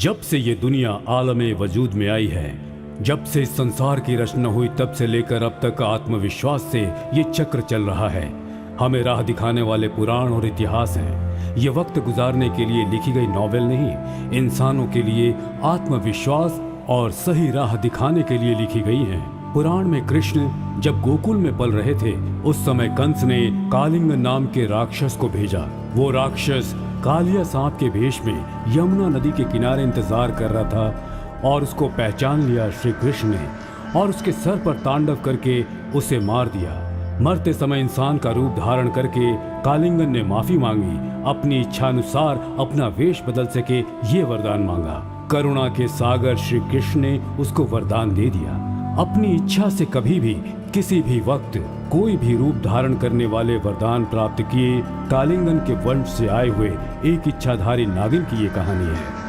जब से ये दुनिया आलमे वजूद में आई है, जब से इस संसार की रचना हुई, तब से लेकर अब तक आत्मविश्वास से ये चक्र चल रहा है। हमें राह दिखाने वाले पुराण और इतिहास हैं। ये वक्त गुजारने के लिए लिखी गई नॉवेल नहीं, इंसानों के लिए आत्मविश्वास और सही राह दिखाने के लिए लिखी गई हैं। पुराण में कृष्ण जब गोकुल में पल रहे थे, उस समय कंस ने कालिंग नाम के राक्षस को भेजा। वो राक्षस कालिया सांप के भेष में यमुना नदी के किनारे इंतजार कर रहा था और उसको पहचान लिया श्री कृष्ण ने और उसके सर पर तांडव करके उसे मार दिया। मरते समय इंसान का रूप धारण करके कालिंगन ने माफी मांगी, अपनी इच्छा अनुसार अपना वेश बदल सके ये वरदान मांगा। करुणा के सागर श्री कृष्ण ने उसको वरदान दे दिया। अपनी इच्छा से कभी भी किसी भी वक्त कोई भी रूप धारण करने वाले वरदान प्राप्त किए। कालिंगन के वंश से आए हुए एक इच्छाधारी नागिन की ये कहानी है।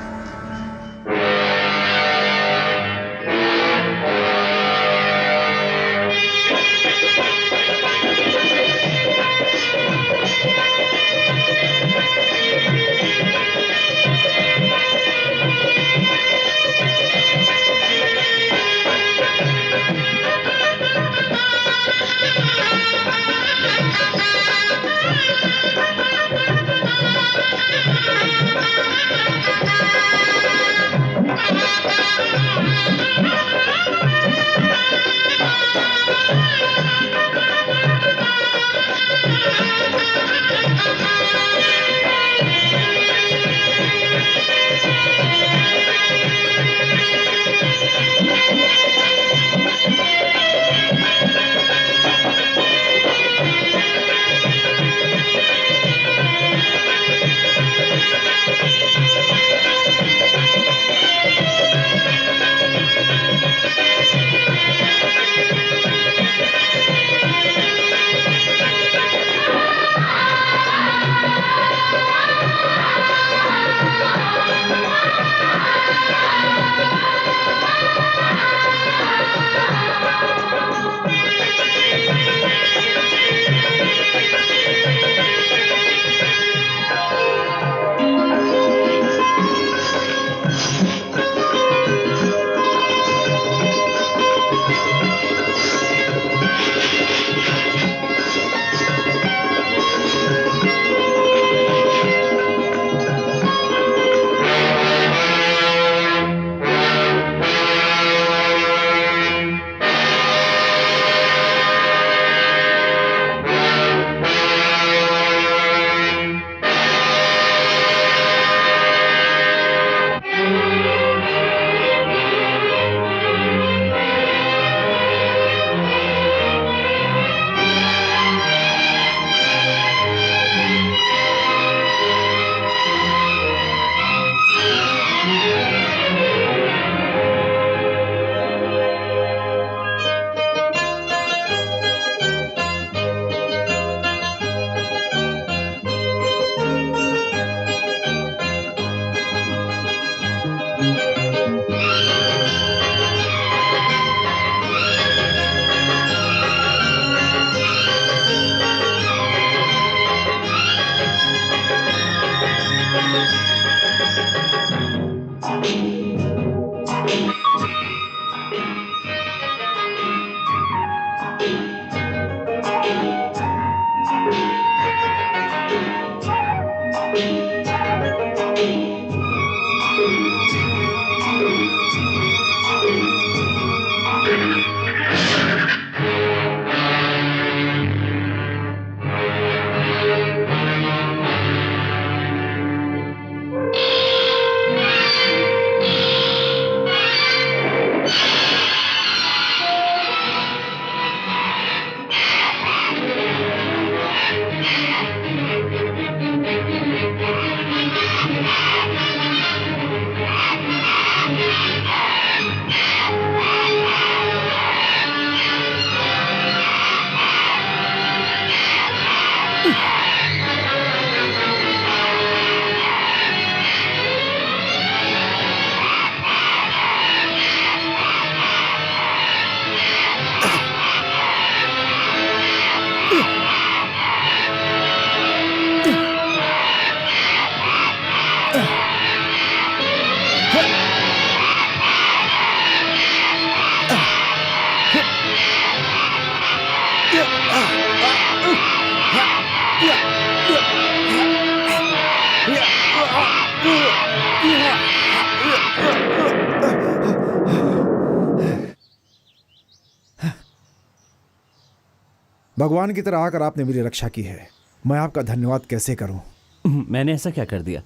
भगवान की तरह आकर आपने मेरी रक्षा की है। मैं आपका धन्यवाद कैसे करूं? मैंने ऐसा क्या कर दिया?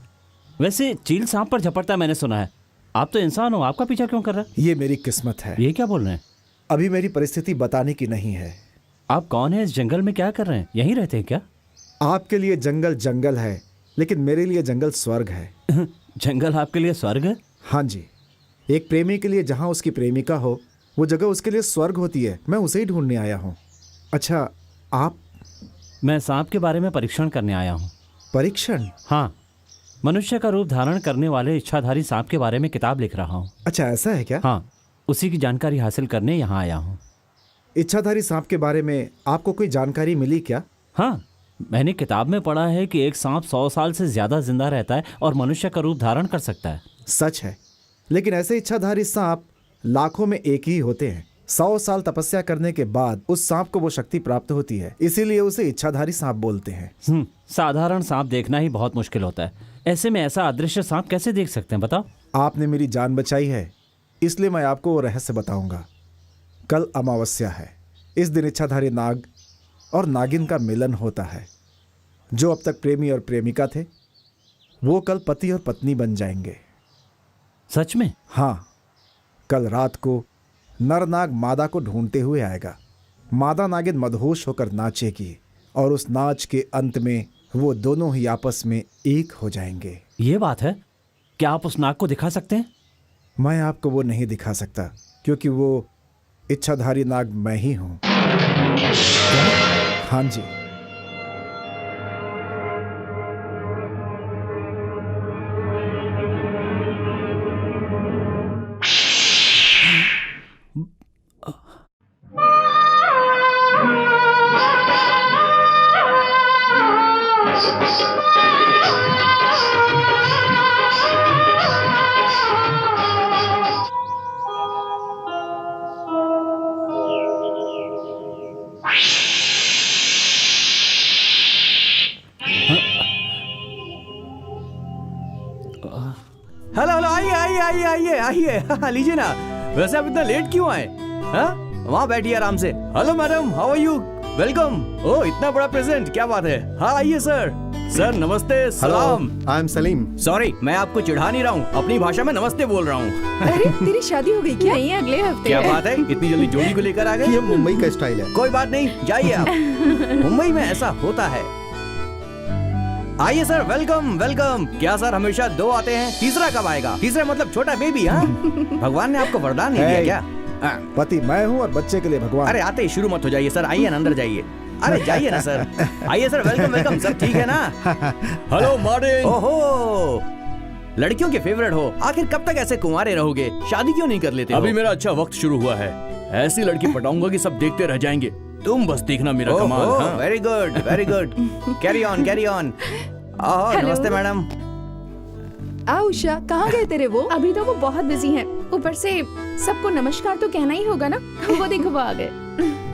वैसे चील सांप पर झपटता मैंने सुना है। आप तो इंसान हो, आपका पीछा क्यों कर रहा है? ये मेरी किस्मत है। ये क्या बोल रहे हैं? अभी मेरी परिस्थिति बताने की नहीं है। आप कौन है? इस जंगल में क्या कर रहे हैं? यहीं रहते हैं क्या? आपके लिए जंगल जंगल है, लेकिन मेरे लिए जंगल स्वर्ग है। जंगल आपके लिए स्वर्ग है? हाँ जी, एक प्रेमी के लिए जहाँ उसकी प्रेमिका हो वो जगह उसके लिए स्वर्ग होती है। मैं उसे ही ढूंढने आया हूँ। अच्छा, आप? मैं सांप के बारे में परीक्षण करने आया हूँ। परीक्षण? हाँ, मनुष्य का रूप धारण करने वाले इच्छाधारी सांप के बारे में किताब लिख रहा हूँ। अच्छा, ऐसा है क्या? हाँ, उसी की जानकारी हासिल करने यहाँ आया हूँ। इच्छाधारी सांप के बारे में आपको कोई जानकारी मिली क्या? हाँ, मैंने किताब में पढ़ा है कि एक सांप 100 साल से ज्यादा जिंदा रहता है और मनुष्य का रूप धारण कर सकता है। सच है, लेकिन ऐसे इच्छाधारी सांप लाखों में एक ही होते हैं। 100 साल तपस्या करने के बाद उस सांप को वो शक्ति प्राप्त होती है, इसीलिए उसे इच्छाधारी सांप बोलते हैं। साधारण सांप देखना ही बहुत मुश्किल होता है। ऐसे में ऐसा अदृश्य सांप कैसे देख सकते हैं, बताओ? आपने मेरी जान बचाई है, इसलिए मैं आपको वो रहस्य बताऊंगा। कल अमावस्या है। इस दिन इच्छाधारी नाग और नागिन का मिलन होता है। जो अब तक प्रेमी और प्रेमिका थे वो कल पति और पत्नी बन जाएंगे। सच में? हाँ, कल रात को नर नाग मादा को ढूंढते हुए आएगा। मादा नागिन मदहोश होकर नाचेगी और उस नाच के अंत में वो दोनों ही आपस में एक हो जाएंगे। ये बात है? क्या आप उस नाग को दिखा सकते हैं? मैं आपको वो नहीं दिखा सकता, क्योंकि वो इच्छाधारी नाग मैं ही हूं। हाँ जी। हेलो हेलो, आइए आइए आइए आइए आइए लीजिए ना। वैसे आप इतना लेट क्यों आए? हाँ, वहाँ बैठिए आराम से। Hello madam, how are you? Welcome. Oh, इतना बड़ा प्रेजेंट, क्या बात है। हाँ आइए सर। सर नमस्ते, सलाम। I am Salim. सॉरी, मैं आपको चिढ़ा नहीं रहा हूँ, अपनी भाषा में नमस्ते बोल रहा हूँ। अरे तेरी शादी हो गई क्या? नहीं, अगले हफ्ते। क्या बात है, इतनी जल्दी जोड़ी को लेकर आ गए? ये मुंबई का स्टाइल है। कोई बात नहीं, जाइए आप। मुंबई में ऐसा होता है। आइए सर, वेलकम वेलकम। क्या सर हमेशा 2 आते हैं, तीसरा कब आएगा? तीसरा मतलब छोटा बेबी? हाँ, भगवान ने आपको वरदान नहीं दिया क्या? पति मैं हूँ और बच्चे के लिए भगवान। अरे आते ही शुरू मत हो जाइए सर, आइए ना, अंदर जाइए। अरे जाइए ना सर, आइए सर, वेलकम वेलकम। सब ठीक है ना? Hello Martin. ओहो, लड़कियों के फेवरेट हो। आखिर कब तक ऐसे कुंवारे रहोगे? शादी क्यों नहीं कर लेते? अभी मेरा अच्छा वक्त शुरू हुआ है। ऐसी लड़की पटाऊंगा कि सब देखते रह जाएंगे। तुम बस देखना मेरा कमाल। हाँ? Very good very good. Carry on carry on. नमस्ते मैडम। आ उषा, कहाँ गए तेरे वो? अभी तो वो बहुत बिजी हैं। ऊपर से सबको नमस्कार तो कहना ही होगा ना। वो देखो वो आ गए।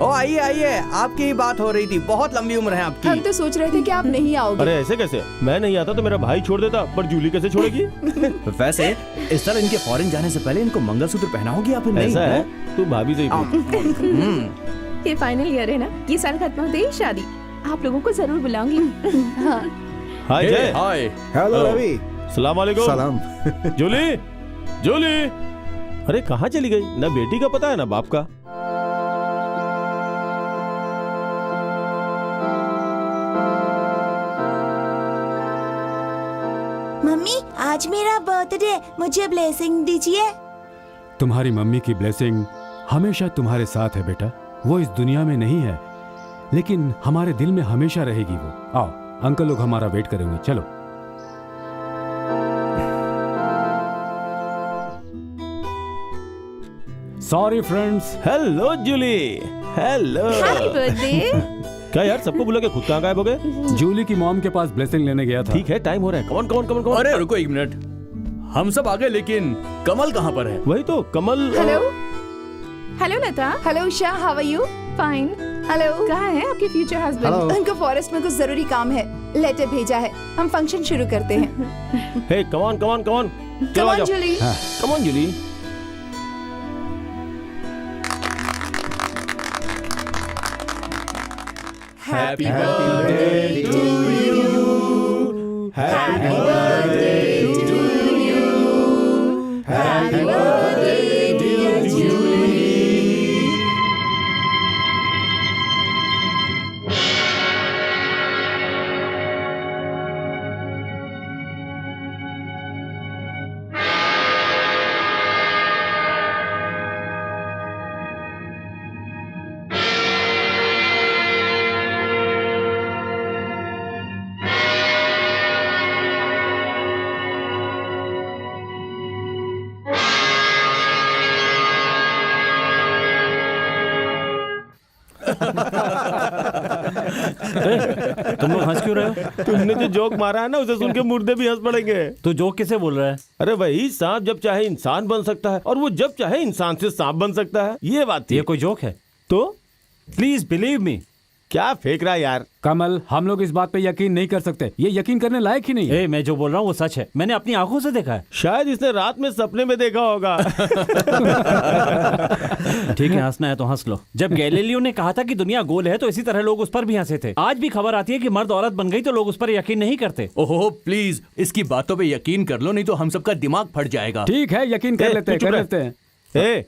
ओ आइए आइए, आपकी ही बात हो रही थी। बहुत लंबी उम्र है आपकी। हम तो सोच रहे थे कि आप नहीं आओगे। अरे ऐसे कैसे? मैं नहीं आता तो मेरा भाई छोड़ देता, पर जूली कैसे छोड़ेगी? वैसे इस तरह इनके फॉरेन जाने से पहले इनको मंगलसूत्र पहनाओगी या फिर नहीं? ऐसा है? तू भाभी से ही पूछ। ये फाइनल ईयर है ना, ये साल खत्म होते ही शादी। आप लोगों को जरूर बुलाऊंगी। हाँ। हाय जय। हाय। हेलो रवि। सलाम वालेकुम। सलाम। जूली, जूली, अरे कहाँ चली गई? ना बेटी का पता है ना बाप का। मम्मी, आज मेरा बर्थडे, मुझे ब्लेसिंग दीजिए। तुम्हारी मम्मी की ब्लेसिंग हमेशा तुम्हारे साथ है बेटा। वो इस दुनिया में नहीं है, लेकिन हमारे दिल में हमेशा रहेगी वो। आओ, अंकल लोग हमारा वेट करेंगे, चलो। Sorry friends. Hello Julie. Hello. Happy birthday. क्या यार, सबको बुला के खुद कहाँ गायब हो गए? जूली की मॉम के पास ब्लेसिंग लेने गया था। ठीक है, टाइम हो रहा है। कौन कौन कौन कौन? अरे रुको 1 मिनट, हम सब आ गए, लेकिन कमल कहाँ पर है? वही तो Kamal. Hello hello Lata. Hello Usha, how are you? Fine. Hello. कहाँ है आपके फ्यूचर हस्बैंड? उनको फॉरेस्ट में कुछ जरूरी काम है, लेटर भेजा है। हम फंक्शन शुरू करते हैं। हे कमान कमान कमान, Come on, Julie. Come on Jully. Happy birthday to you. Happy birthday to you. Happy birthday dear Julie. तुम लोग हंस क्यों रहे हो? तुमने जो जोक मारा है ना उसे सुन के मुर्दे भी हंस पड़ेंगे। तू जोक किसे बोल रहा है? अरे वही सांप जब चाहे इंसान बन सकता है और वो जब चाहे इंसान से सांप बन सकता है, ये बात थी। ये कोई जोक है? तो प्लीज बिलीव मी। क्या फेंक रहा है यार? कमल, हम लोग इस बात पे यकीन नहीं कर सकते। ये यकीन करने लायक ही नहीं है। मैं जो बोल रहा हूँ वो सच है। मैंने अपनी आंखों से देखा है। शायद इसने रात में सपने में देखा होगा। ठीक है, हंसना है तो हंस लो। जब गैलीलियो ने कहा था कि दुनिया गोल है तो इसी तरह लोग उस पर भी हंसे थे। आज भी खबर आती है कि मर्द औरत बन गई तो लोग उस पर यकीन नहीं करते। ओहो प्लीज, इसकी बातों पे यकीन कर लो, नहीं तो हम सबका दिमाग फट जाएगा। ठीक है, यकीन कर लेते हैं, कर लेते हैं।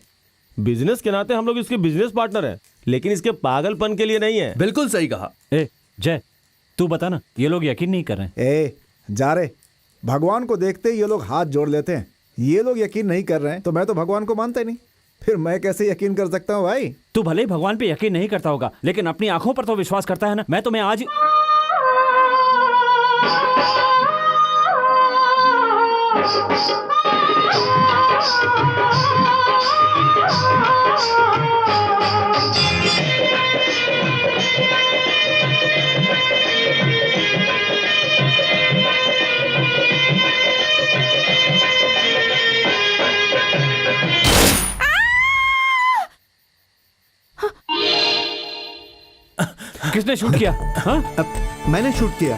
बिजनेस के नाते हम लोग इसके बिजनेस पार्टनर हैं, लेकिन इसके पागलपन के लिए नहीं है। बिल्कुल सही कहा। जय, तू बता ना, ये लोग यकीन नहीं कर रहे हैं। जा रे, भगवान को देखते ही ये लोग हाथ जोड़ लेते हैं। ये लोग यकीन नहीं कर रहे हैं तो मैं तो भगवान को मानता ही नहीं, फिर मैं कैसे यकीन कर सकता हूँ भाई? तू भले ही भगवान पे यकीन नहीं करता होगा, लेकिन अपनी आंखों पर तो विश्वास करता है ना। मैं तुम्हें आज किसने शूट किया? हाँ? मैंने शूट किया।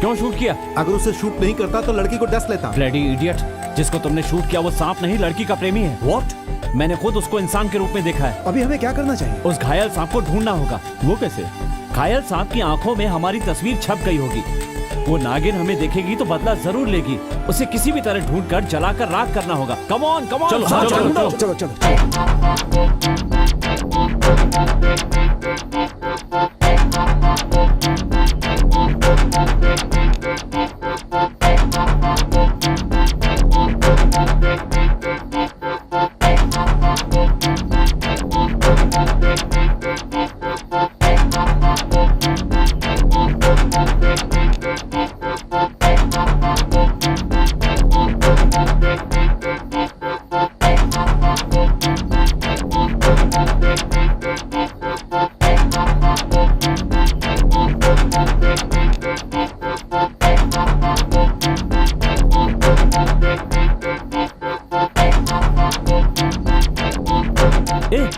क्यों शूट किया? अगर उसे शूट नहीं करता तो लड़की को डस लेता। ब्लडी इडियट, जिसको तुमने शूट किया वो सांप नहीं लड़की का प्रेमी है। व्हाट? मैंने खुद उसको इंसान के रूप में देखा है। अभी हमें क्या करना चाहिए? उस घायल सांप को ढूंढना होगा। वो कैसे? घायल सांप की आंखों में हमारी तस्वीर छप गई होगी। वो नागिन हमें देखेगी तो बदला जरूर लेगी। उसे किसी भी तरह ढूंढकर जलाकर राख करना होगा। कम ऑन कम ऑन, चलो, चलो चलो चलो।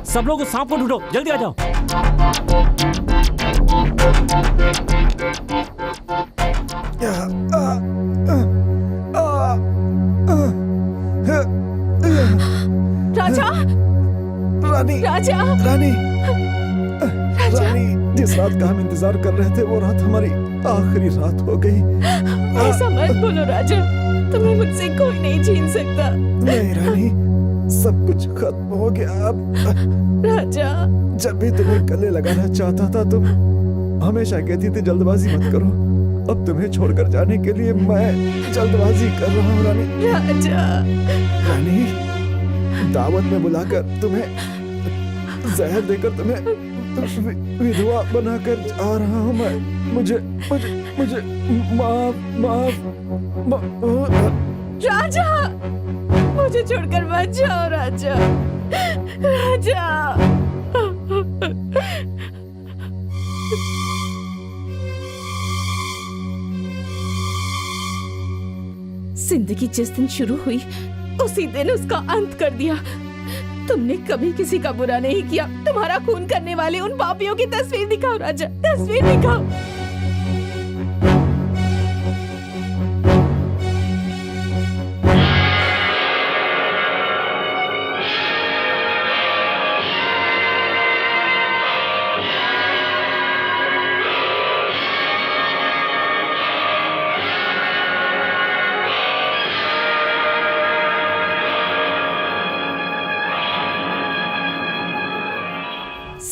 सब लोग उस सांप को ढूंढो, जल्दी आ जाओ। राजा, रानी, राजा, रानी, रानी, जिस रात का हम इंतजार कर रहे थे वो रात हमारी आखिरी रात हो गई। ऐसा मत बोलो राजा, तुम्हें मुझसे कोई नहीं छीन सकता। नहीं रानी, सब कुछ खत्म हो गया अब। राजा, जब भी तुम्हें गले लगाना चाहता था तुम हमेशा कहती थी जल्दबाजी मत करो। अब तुम्हें छोड़कर जाने के लिए मैं जल्दबाजी कर रहा हूँ रानी। राजा, रानी, दावत में बुलाकर तुम्हें जहर देकर तुम्हें विधवा बनाकर जा रहा हूँ मैं। मुझे मुझे मुझे माफ राजा, मुझे छोड़कर मत जाओ राजा, राजा। जिंदगी जिस दिन शुरू हुई उसी दिन उसका अंत कर दिया। तुमने कभी किसी का बुरा नहीं किया। तुम्हारा खून करने वाले उन पापियों की तस्वीर दिखाओ राजा, तस्वीर दिखाओ।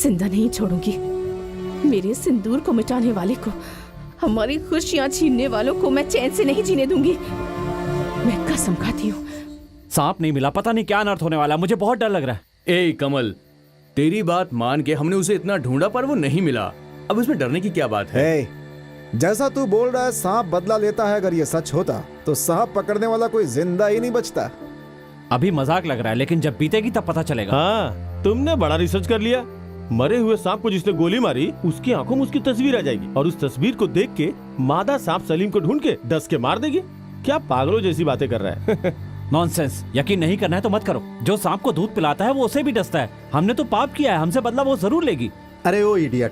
जिंदा नहीं छोड़ूंगी। मेरे सिंदूर को मिटाने वाले को, हमारी खुशियां छीनने वालों को मैं चैन से नहीं जीने दूंगी। मैं कसम खाती हूँ। सांप नहीं मिला, पता नहीं क्या अनर्थ होने वाला है। मुझे बहुत डर लग रहा है। ए कमल, तेरी बात मान के हमने उसे इतना ढूंढा पर वो नहीं मिला। अब इसमें डरने की क्या बात है? हे, जैसा तू बोल रहा है सांप बदला लेता है, अगर ये सच होता तो सांप पकड़ने वाला कोई जिंदा ही नहीं बचता। अभी मजाक लग रहा है, लेकिन जब बीतेगी तब पता चलेगा। हाँ, तुमने बड़ा रिसर्च कर लिया। मरे हुए सांप को जिसने गोली मारी उसकी आंखों में उसकी तस्वीर आ जाएगी और उस तस्वीर को देख के मादा सांप सलीम को ढूंढ के डस के मार देगी। क्या पागलों जैसी बातें कर रहा है? नॉनसेंस। यकीन नहीं करना है तो मत करो। जो सांप को दूध पिलाता है वो उसे भी डसता है। हमने तो पाप किया है, हमसे बदला वो जरूर लेगी। अरे ओ इडियट,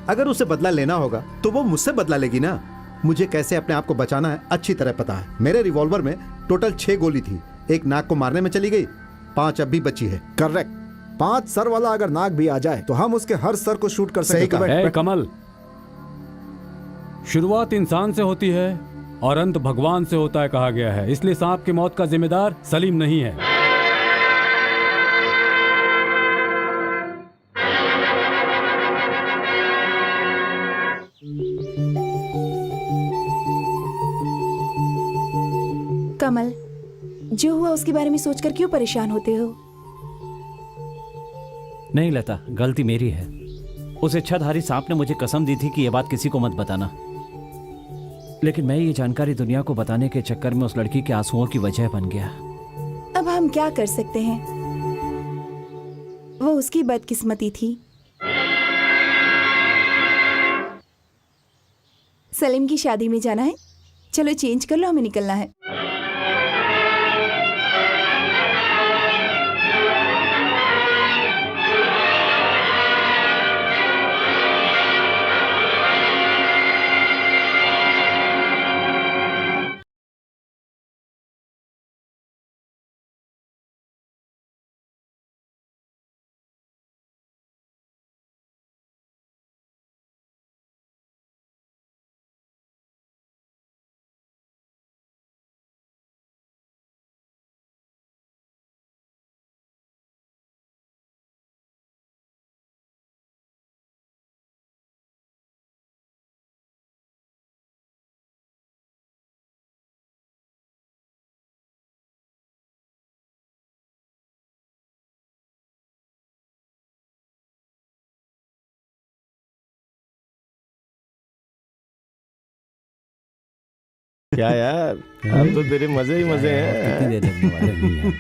अगर उसे बदला लेना होगा तो वो मुझसे बदला लेगी ना। मुझे कैसे अपने आप को बचाना है अच्छी तरह पता है। मेरे रिवॉल्वर में टोटल 6 गोली थी। एक नाक को मारने में चली गई, 5 अब भी बची है। करेक्ट। 5 सर वाला अगर नाग भी आ जाए तो हम उसके हर सर को शूट कर सही सकते कहा। हैं। कमल, शुरुआत इंसान से होती है और अंत भगवान से होता है कहा गया है, इसलिए सांप की मौत का जिम्मेदार सलीम नहीं है। कमल, जो हुआ उसके बारे में सोचकर क्यों परेशान होते हो? नहीं लता, गलती मेरी है। उस इच्छाधारी सांप ने मुझे कसम दी थी कि यह बात किसी को मत बताना, लेकिन मैं ये जानकारी दुनिया को बताने के चक्कर में उस लड़की के आंसुओं की वजह बन गया। अब हम क्या कर सकते हैं? वो उसकी बदकिस्मती थी। सलीम की शादी में जाना है? चलो चेंज कर लो, हमें निकलना है। क्या यार, अब तो तेरे मजे ही मजे हैं। कितनी देर लगने वाले नहीं है।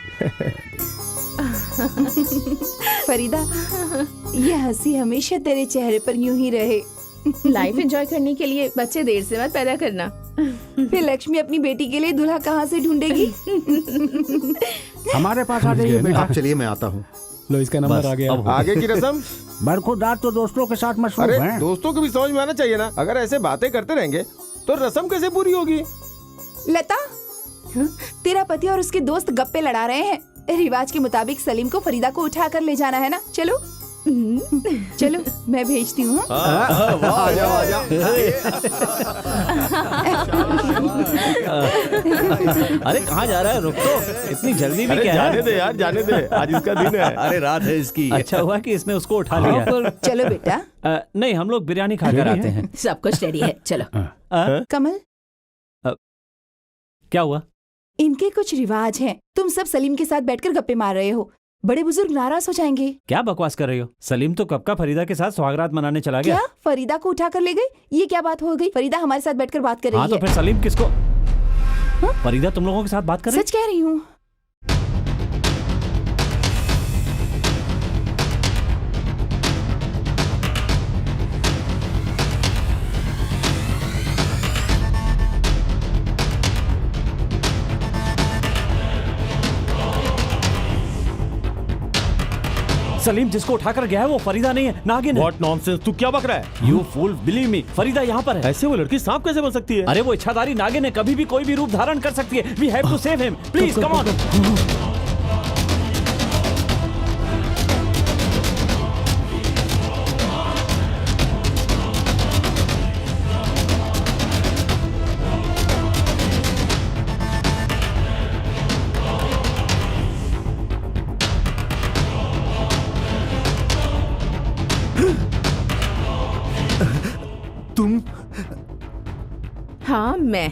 फरीदा, ये हंसी हमेशा तेरे चेहरे पर यूं ही रहे। लाइफ एंजॉय करने के लिए बच्चे देर से मत पैदा करना। फिर लक्ष्मी अपनी बेटी के लिए दूल्हा कहाँ से ढूंढेगी? हमारे पास आ जाइए बेटा। आप चलिए, मैं आता हूँ। लो, इसका नंबर आ गया। आगे की रस्म बरखुरदार तो दोस्तों के साथ मशरूफ अरे हैं। दोस्तों को भी समझ में आना चाहिए ना। अगर ऐसे बातें करते रहेंगे तो रस्म कैसे पूरी होगी? लता, तेरा पति और उसके दोस्त गप्पे लड़ा रहे हैं। रिवाज के मुताबिक सलीम को फरीदा को उठा कर ले जाना है ना। चलो चलो, मैं भेजती हूँ। आ जाओ, आ जाओ। अरे कहाँ जा रहा है? रुक तो, इतनी जल्दी भी क्या जाने है? दे यार, जाने दे, आज इसका दिन है। अरे रात है इसकी। अच्छा हुआ कि इसने उसको उठा लिया। चलो बेटा। नहीं, हम लोग बिरयानी खाकर आते हैं। सब कुछ रेडी है, चलो। कमल, क्या हुआ? इनके कुछ रिवाज हैं। तुम सब सलीम के साथ बैठकर गप्पे मार रहे हो। बड़े बुजुर्ग नाराज हो जाएंगे। क्या बकवास कर रही हो? सलीम तो कब का फरीदा के साथ सुहागरात मनाने चला गया। क्या फरीदा को उठा कर ले गई? ये क्या बात हो गई? फरीदा हमारे साथ बैठकर बात कर रही हाँ, तो है। फिर सलीम किसको? फरीदा तुम लोगों के साथ बात कर रही? सच कह रही हूँ। सलीम जिसको उठाकर गया है वो फरीदा नहीं है, नागिन है। What nonsense, तू क्या बक रहा है? You fool, believe me, Farida यहाँ पर है। ऐसे वो लड़की सांप कैसे बन सकती है? अरे वो इच्छाधारी नागिन है, कभी भी कोई भी रूप धारण कर सकती है। We have to save him, please come on। मैं।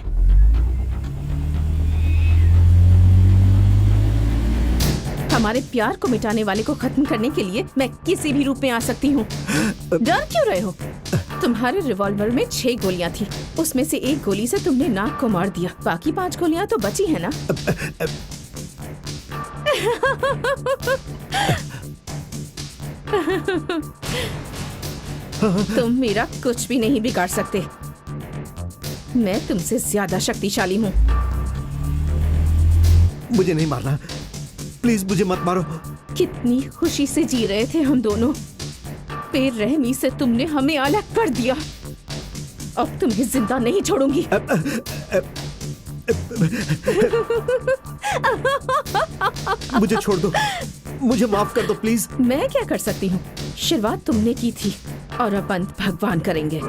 हमारे प्यार को मिटाने वाले को खत्म करने के लिए मैं किसी भी रूप में आ सकती हूँ। डर क्यों रहे हो? तुम्हारे रिवॉल्वर में 6 गोलियां थी, उसमें से 1 गोली से तुमने नाक को मार दिया, बाकी 5 गोलियां तो बची है ना? तुम मेरा कुछ भी नहीं बिगाड़ सकते। मैं तुमसे ज्यादा शक्तिशाली हूँ। मुझे नहीं मारना, प्लीज मुझे मत मारो। कितनी खुशी से जी रहे थे हम दोनों, बेरहमी से तुमने हमें अलग कर दिया। अब तुम्हें जिंदा नहीं छोड़ूंगी। मुझे छोड़ दो, मुझे माफ कर दो प्लीज। मैं क्या कर सकती हूँ? शुरुआत तुमने की थी और अब अंत भगवान करेंगे।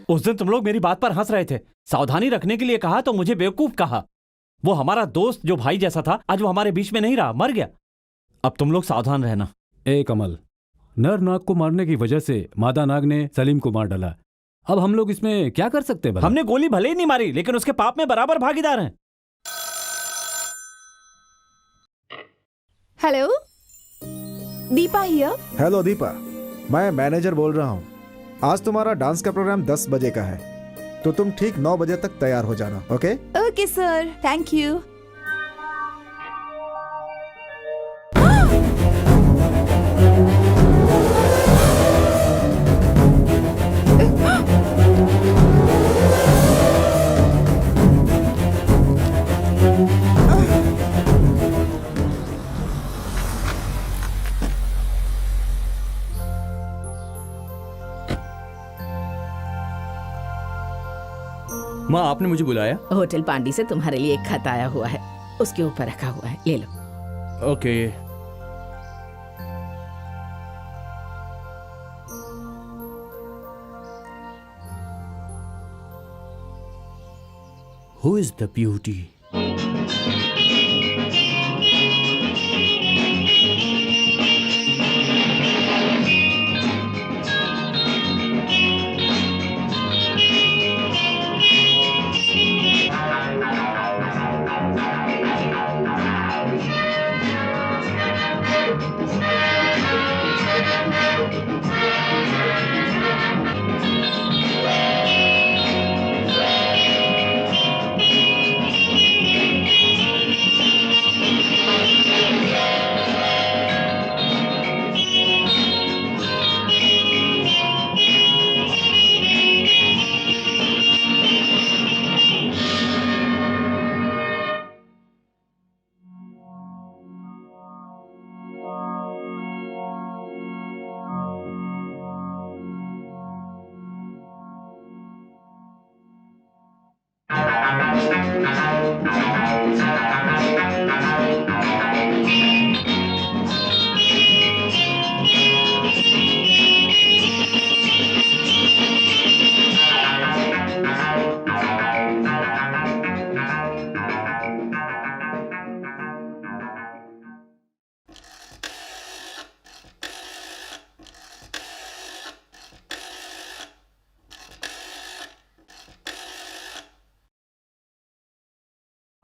उस दिन तुम लोग मेरी बात पर हंस रहे थे, सावधानी रखने के लिए कहा तो मुझे बेवकूफ कहा। वो हमारा दोस्त जो भाई जैसा था, आज वो हमारे बीच में नहीं रहा, मर गया। अब तुम लोग सावधान रहना। ए कमल, नर नाग को मारने की वजह से मादा नाग ने सलीम को मार डाला। अब हम लोग इसमें क्या कर सकते हैं? हमने गोली भले ही नहीं मारी, लेकिन उसके पाप में बराबर भागीदार हैं। Hello, Deepa here. Hello Deepa, मैं मैनेजर बोल रहा हूँ। आज तुम्हारा डांस का प्रोग्राम 10 बजे का है, तो तुम ठीक 9 बजे तक तैयार हो जाना। Okay? Okay sir, thank you. माँ, आपने मुझे बुलाया? होटल पांडी से तुम्हारे लिए एक खत आया हुआ है, उसके ऊपर रखा हुआ है, ले लो। Okay. Who is the beauty?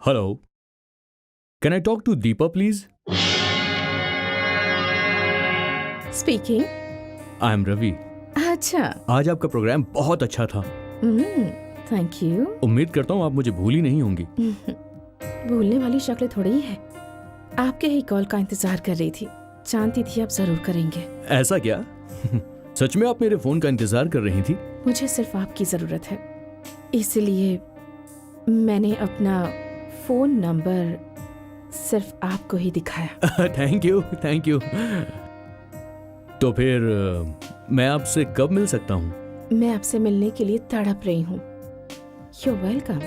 Hello. Can I talk to Deepa, please? Speaking. I am Ravi. अच्छा। आज आपका प्रोग्राम बहुत अच्छा था। Thank you. उम्मीद करता हूँ आप मुझे भूली नहीं होंगी। भूलने वाली शक्ल थोड़ी ही है। आपके ही कॉल का इंतजार कर रही थी, जानती थी आप जरूर करेंगे। ऐसा क्या? सच में आप मेरे फोन का इंतजार कर रही थी? मुझे सिर्फ आपकी जरूरत है, इसलिए मैंने अपना फोन नंबर सिर्फ आपको ही दिखाया। Thank you, thank you. तो फिर मैं आपसे कब मिल सकता हूँ? मैं आपसे मिलने के लिए तड़प रही हूँ। You welcome.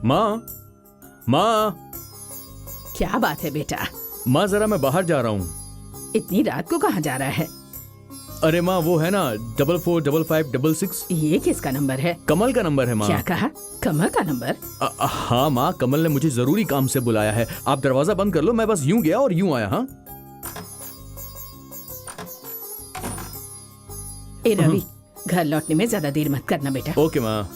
माँ, माँ, क्या बात है बेटा? माँ जरा मैं बाहर जा रहा हूँ। इतनी रात को कहाँ जा रहा है? अरे माँ, वो है ना 445566। ये किसका नंबर है? कमल का नंबर है माँ। क्या कहा? कमल का नंबर? हाँ माँ, कमल ने मुझे जरूरी काम से बुलाया है। आप दरवाजा बंद कर लो, मैं बस यूं गया और यूं आया। हाँ ए रवि, घर लौटने में ज्यादा देर मत करना बेटा। ओके माँ।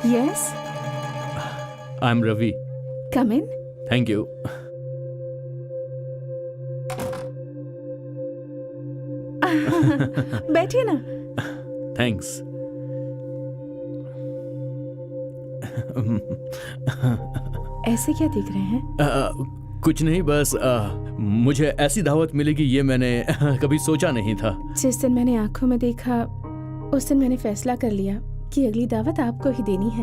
Yes, I am Ravi. Come in. Thank you. बैठिए ना। थैंक्स। ऐसे क्या देख रहे हैं? कुछ नहीं, बस मुझे ऐसी दावत मिलेगी ये मैंने कभी सोचा नहीं था। जिस दिन मैंने आंखों में देखा उस दिन मैंने फैसला कर लिया कि अगली दावत आपको ही देनी है।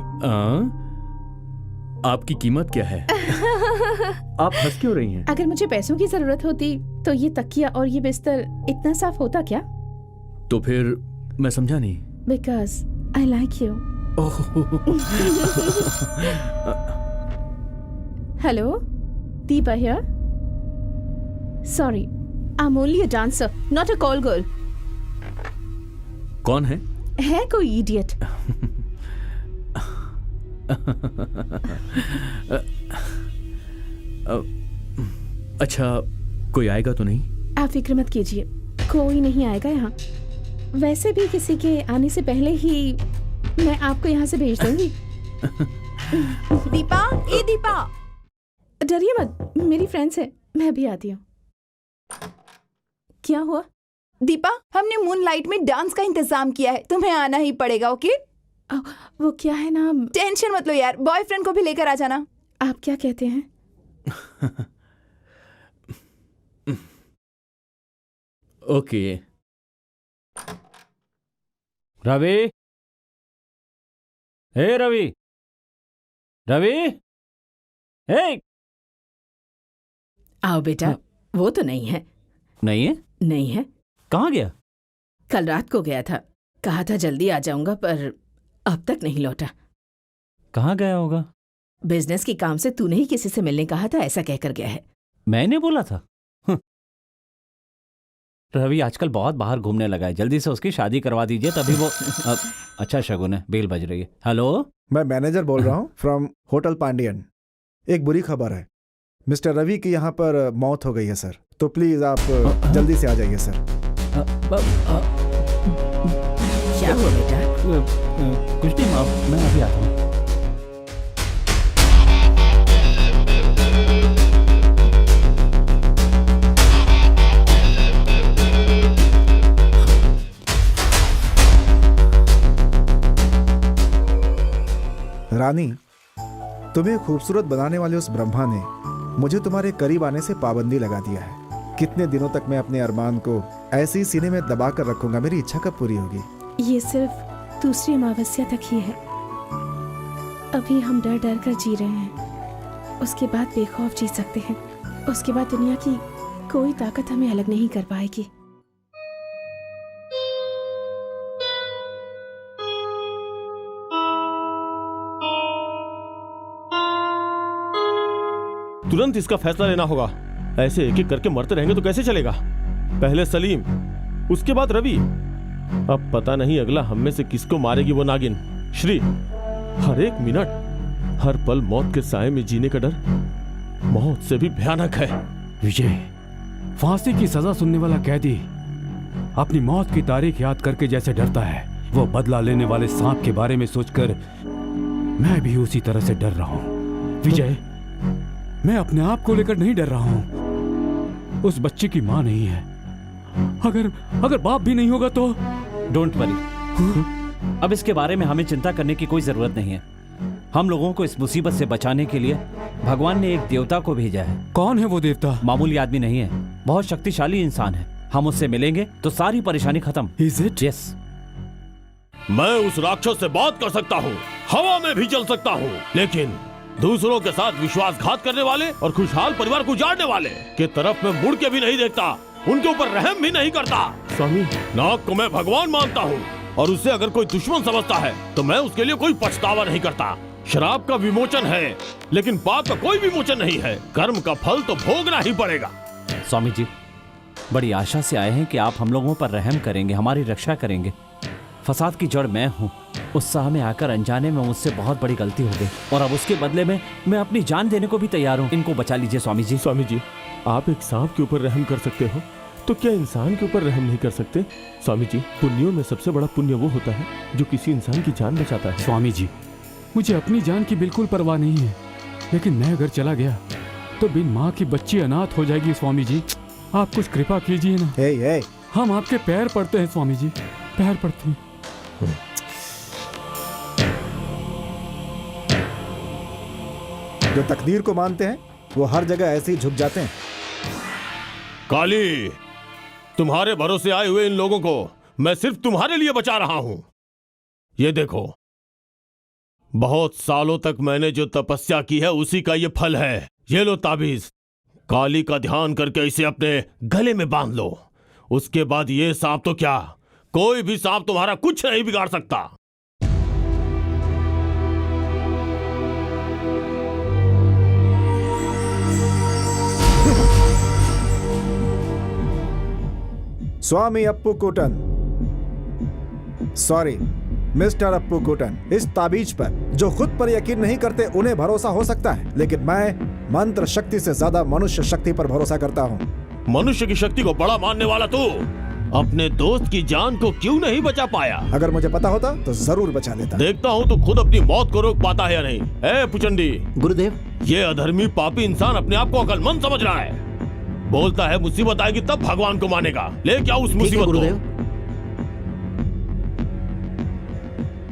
आपकी कीमत क्या है? आप हंस क्यों रही हैं? अगर मुझे पैसों की जरूरत होती तो ये तकिया और ये बिस्तर इतना साफ होता क्या? तो फिर मैं समझा नहीं। Because I like you. Hello, Deepa here. Sorry, I am only a dancer, not a call girl. कौन है? है कोई इडियट। अच्छा, कोई आएगा तो नहीं? आप फिक्र मत कीजिए, कोई नहीं आएगा यहाँ। वैसे भी किसी के आने से पहले ही मैं आपको यहाँ से भेज दूंगी। दीपा, ए दीपा। डरिए मत, मेरी फ्रेंड्स है, मैं भी आती हूँ। क्या हुआ? दीपा, हमने मून लाइट में डांस का इंतजाम किया है, तुम्हें आना ही पड़ेगा। ओके? वो क्या है ना। टेंशन मत लो यार, बॉयफ्रेंड को भी लेकर आ जाना। आप क्या कहते हैं? ओके। रवि, हे रवि, रवि, हे। आओ बेटा। वो तो नहीं है। नहीं है? नहीं है। कहाँ गया? कल रात को गया था, कहा था जल्दी आ जाऊंगा, पर अब तक नहीं लौटा। कहाँ गया होगा? बिजनेस के काम से तूने ही किसी से मिलने कहा था, ऐसा कहकर गया है। मैंने बोला था? रवि आजकल बहुत बाहर घूमने लगा है, जल्दी से उसकी शादी करवा दीजिए, तभी वो अच्छा शगुन है, बेल बज रही है। हेलो, मैं मैनेजर बोल रहा हूँ फ्रॉम होटल पांडियन। एक बुरी खबर है, मिस्टर रवि की यहाँ पर मौत हो गई है सर, तो प्लीज आप जल्दी से आ जाइए सर। क्या हुआ बेटा? कुछ नहीं, मैं अभी आता हूँ। रानी, तुम्हें खूबसूरत बनाने वाले उस ब्रह्मा ने मुझे तुम्हारे करीब आने से पाबंदी लगा दिया है। कितने दिनों तक मैं अपने अरमान को ऐसे ही सीने में दबा कर रखूंगा? मेरी इच्छा कब पूरी होगी? ये सिर्फ दूसरी अमावस्या तक ही है। अभी हम डर डर कर जी रहे हैं, उसके बाद बेखौफ जी सकते हैं। उसके बाद दुनिया की कोई ताकत हमें अलग नहीं कर पाएगी। तुरंत इसका फैसला लेना होगा। ऐसे एक एक करके मरते रहेंगे तो कैसे चलेगा? पहले सलीम, उसके बाद रवि। अब पता नहीं अगला हम में से किसको मारेगी वो नागिन। श्री, हर एक मिनट, हर पल मौत के साए में जीने का डर मौत से भी भयानक है। विजय, फांसी की सजा सुनने वाला कैदी अपनी मौत की तारीख याद करके जैसे डरता है, वो बदला लेने वाले सांप के बारे में सोचकर मैं भी उसी तरह से डर रहा हूं। विजय, मैं अपने आप को लेकर नहीं डर रहा हूं। उस बच्चे की मां नहीं है, अगर बाप भी नहीं होगा तो। डोंट वरी, अब इसके बारे में हमें चिंता करने की कोई जरूरत नहीं है। हम लोगों को इस मुसीबत से बचाने के लिए भगवान ने एक देवता को भेजा है। कौन है वो देवता? मामूली आदमी नहीं है, बहुत शक्तिशाली इंसान है। हम उससे मिलेंगे तो सारी परेशानी खत्म। Is it? Yes. मैं उस राक्षस से बात कर सकता हूँ, हवा में भी चल सकता हूँ, लेकिन दूसरों के साथ विश्वासघात करने वाले और खुशहाल परिवार को उजाड़ने वाले के तरफ मैं मुड़ के भी नहीं देखता, उनके ऊपर रहम भी नहीं करता। स्वामी, नाग को मैं भगवान मानता हूँ और उसे अगर कोई दुश्मन समझता है तो मैं उसके लिए कोई पछतावा नहीं करता। शराब का विमोचन है, लेकिन पाप का कोई विमोचन नहीं है। कर्म का फल तो भोगना ही पड़ेगा। स्वामी जी, बड़ी आशा से आए हैं कि आप हम लोगों पर रहम करेंगे, हमारी रक्षा करेंगे। फसाद की जड़ मैं हूँ। उत्साह में आकर अनजाने में मुझसे बहुत बड़ी गलती हो गई और अब उसके बदले में मैं अपनी जान देने को भी तैयार हूँ। इनको बचा लीजिए स्वामी जी। स्वामी जी, आप एक सांप के ऊपर रहम कर सकते हो तो क्या इंसान के ऊपर रहम नहीं कर सकते? स्वामी जी, पुण्यों में सबसे बड़ा पुण्य वो होता है जो किसी इंसान की जान बचाता है। स्वामी जी, मुझे अपनी जान की बिल्कुल परवाह नहीं है, लेकिन मैं अगर चला गया तो बिन माँ की बच्ची अनाथ हो जाएगी। स्वामी जी, आप कुछ कृपा कीजिए ना। हे, हम आपके पैर पड़ते हैं स्वामी जी, पैर पड़ते हैं। जो तकदीर को मानते हैं वो हर जगह ऐसे ही झुक जाते हैं। काली, तुम्हारे भरोसे आए हुए इन लोगों को मैं सिर्फ तुम्हारे लिए बचा रहा हूं। ये देखो, बहुत सालों तक मैंने जो तपस्या की है उसी का ये फल है। ये लो ताबीज, काली का ध्यान करके इसे अपने गले में बांध लो। उसके बाद ये सांप तो क्या, कोई भी सांप तुम्हारा कुछ नहीं बिगाड़ सकता। स्वामी अप्पू कोटन, सॉरी मिस्टर अप्पू कोटन, इस ताबीज पर जो खुद पर यकीन नहीं करते उन्हें भरोसा हो सकता है, लेकिन मैं मंत्र शक्ति से ज्यादा मनुष्य शक्ति पर भरोसा करता हूँ। मनुष्य की शक्ति को बड़ा मानने वाला तू अपने दोस्त की जान को क्यों नहीं बचा पाया? अगर मुझे पता होता तो जरूर बचा लेता। देखता हूँ तो खुद अपनी मौत को रोक पाता है या नहीं। ए पुचंडी गुरुदेव, ये अधर्मी पापी इंसान अपने आप को अकलमंद समझ रहा है। बोलता है मुसीबत आएगी तब भगवान को मानेगा। ले क्या उस मुसीबत को।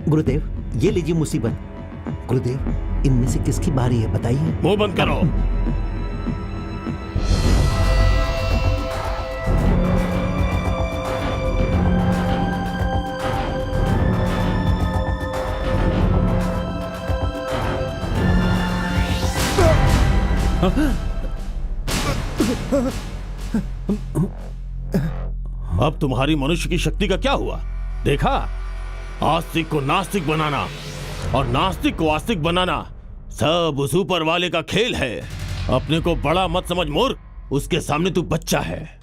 गुरुदेव, ये लीजिए मुसीबत। गुरुदेव, इनमें से किसकी बारी है बताइए। मुंह बंद करो। अब तुम्हारी मनुष्य की शक्ति का क्या हुआ? देखा, आस्तिक को नास्तिक बनाना और नास्तिक को आस्तिक बनाना सब उस ऊपर वाले का खेल है। अपने को बड़ा मत समझ मूर्ख, उसके सामने तू बच्चा है।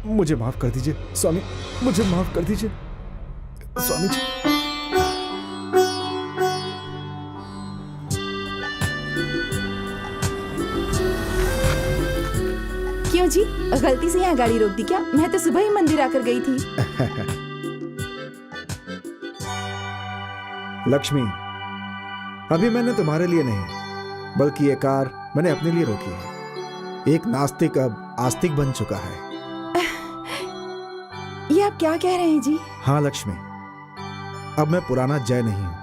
मुझे माफ कर दीजिए स्वामी, मुझे माफ कर दीजिए स्वामी जी। क्यों जी, गलती से यहाँ गाड़ी रोक दी क्या? मैं तो सुबह ही मंदिर आकर गई थी। लक्ष्मी, अभी मैंने तुम्हारे लिए नहीं बल्कि ये कार मैंने अपने लिए रोकी है। एक नास्तिक अब आस्तिक बन चुका है। ये आप क्या कह रहे हैं जी? हाँ लक्ष्मी, अब मैं पुराना जय नहीं हूँ।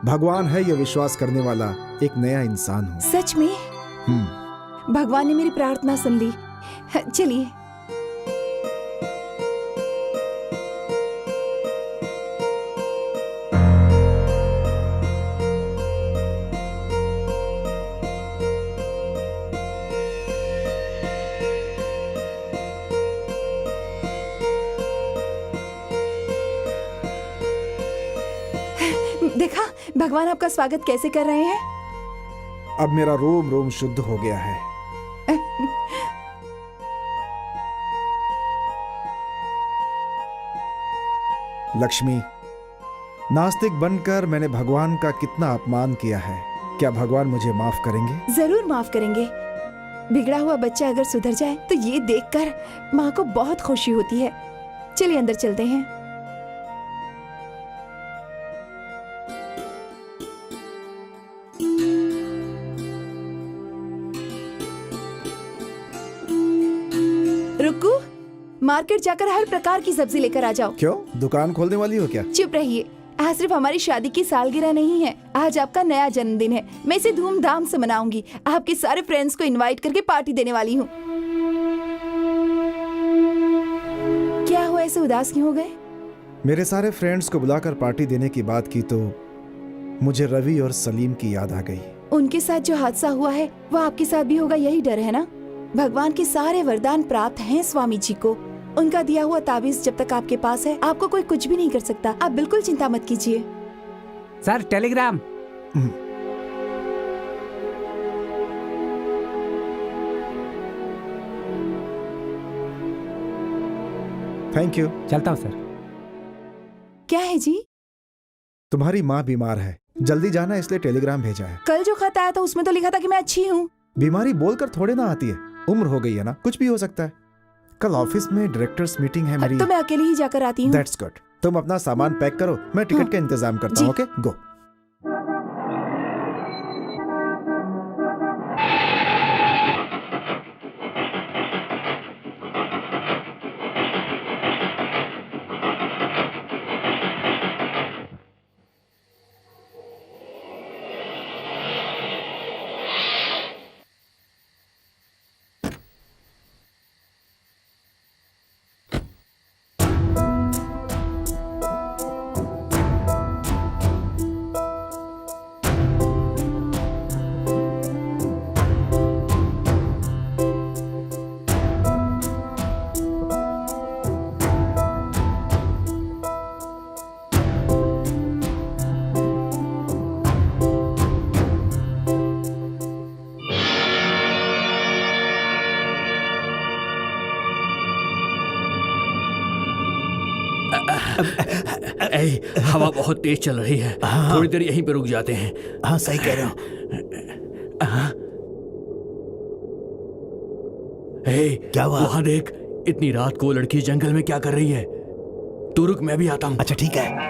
भगवान है ये विश्वास करने वाला एक नया इंसान हूँ। सच में? भगवान ने मेरी प्रार्थना सुन ली। चलिए। देखा भगवान आपका स्वागत कैसे कर रहे हैं। अब मेरा रोम रोम शुद्ध हो गया है। लक्ष्मी, नास्तिक बनकर मैंने भगवान का कितना अपमान किया है। क्या भगवान मुझे माफ करेंगे? जरूर माफ करेंगे। बिगड़ा हुआ बच्चा अगर सुधर जाए तो ये देखकर माँ को बहुत खुशी होती है। चलिए अंदर चलते हैं। रुकू, मार्केट जाकर हर प्रकार की सब्जी लेकर आ जाओ। क्यों, दुकान खोलने वाली हो क्या? चुप रहिए, आज सिर्फ हमारी शादी की सालगिरह नहीं है, आज आपका नया जन्मदिन है। मैं इसे धूमधाम से मनाऊंगी। आपके सारे फ्रेंड्स को इनवाइट करके पार्टी देने वाली हूँ। क्या हुआ, ऐसे उदास क्यों हो गए? मेरे सारे फ्रेंड्स को बुलाकर पार्टी देने की बात की तो मुझे रवि और सलीम की याद आ गई। उनके साथ जो हादसा हुआ है वो आपके साथ भी होगा, यही डर है ना? भगवान के सारे वरदान प्राप्त हैं स्वामी जी को। उनका दिया हुआ ताबीज जब तक आपके पास है, आपको कोई कुछ भी नहीं कर सकता। आप बिल्कुल चिंता मत कीजिए। Sir Telegram. Thank you. चलता हूँ सर। क्या है जी? तुम्हारी माँ बीमार है, जल्दी जाना इसलिए टेलीग्राम भेजा है। कल जो खत आया था उसमें तो लिखा था कि मैं अच्छी हूँ। बीमारी बोलकर थोड़े ना आती है, उम्र हो गई है ना, कुछ भी हो सकता है। कल ऑफिस में डायरेक्टर्स मीटिंग है मेरी। तो मैं अकेले ही जाकर आती हूँ। That's good. तुम अपना सामान पैक करो, मैं टिकट का इंतजाम करता हूँ। ओके, गो। हवा बहुत तेज चल रही है। थोड़ी देर यहीं पे रुक जाते हैं। हाँ सही कह रहे हो। क्या हुआ? वहां देख, इतनी रात को लड़की जंगल में क्या कर रही है? तू रुक, मैं भी आता हूँ। अच्छा ठीक है।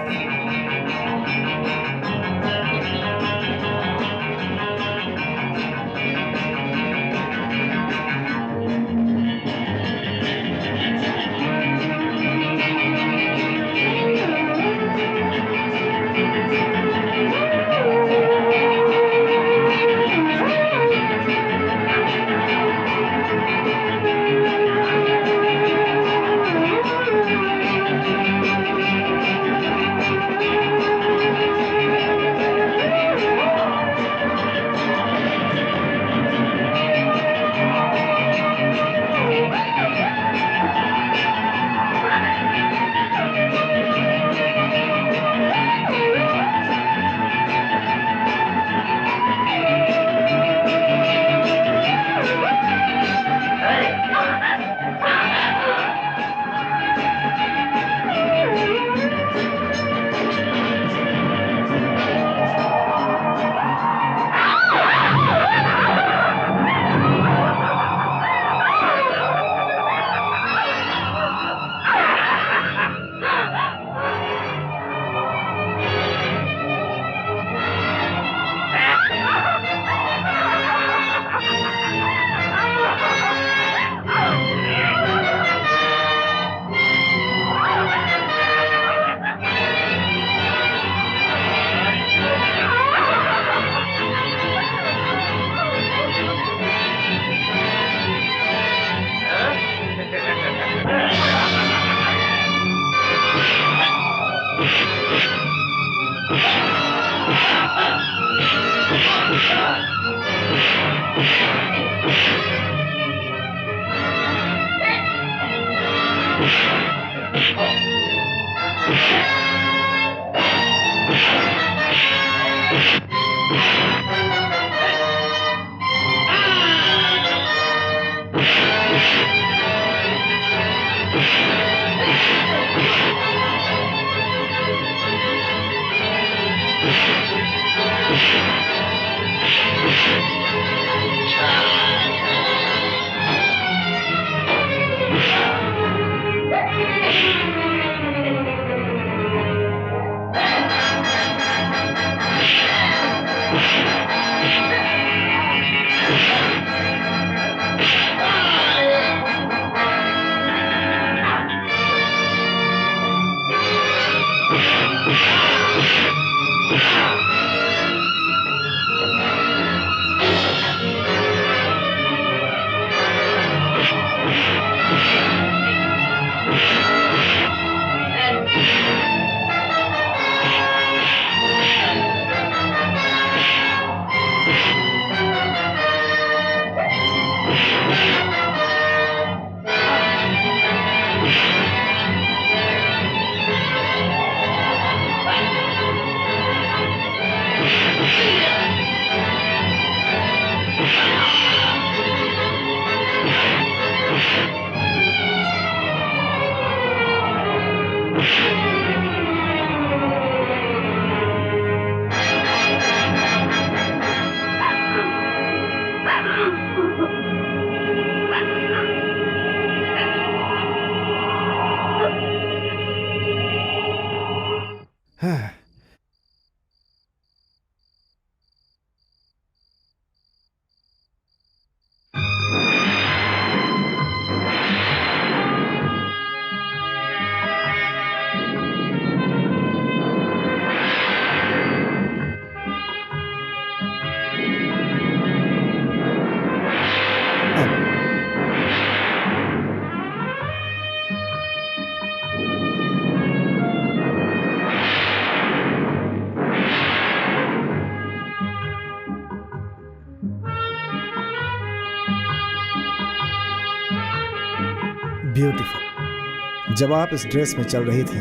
ब्यूटीफुल। जब आप इस ड्रेस में चल रही थी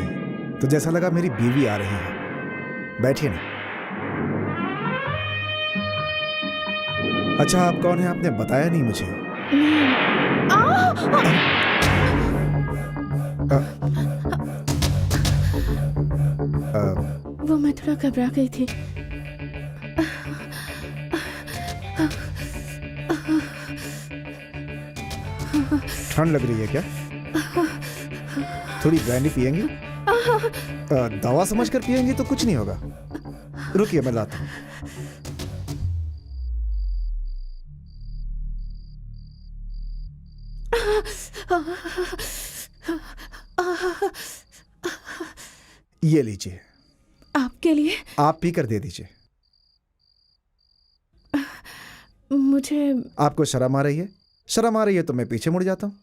तो जैसा लगा मेरी बीवी आ रही है। बैठिए ना। अच्छा, आप कौन है आपने बताया नहीं मुझे। वो मैं थोड़ा घबरा गई थी। ठंड लग रही है क्या? थोड़ी ब्रांडी पियेंगी? दवा समझकर पियेंगी तो कुछ नहीं होगा। रुकिए, मैं लाता हूं। ये लीजिए। आपके लिए? आप पी कर दे दीजिए। मुझे आपको शर्म आ रही है? शर्म आ रही है तो मैं पीछे मुड़ जाता हूं।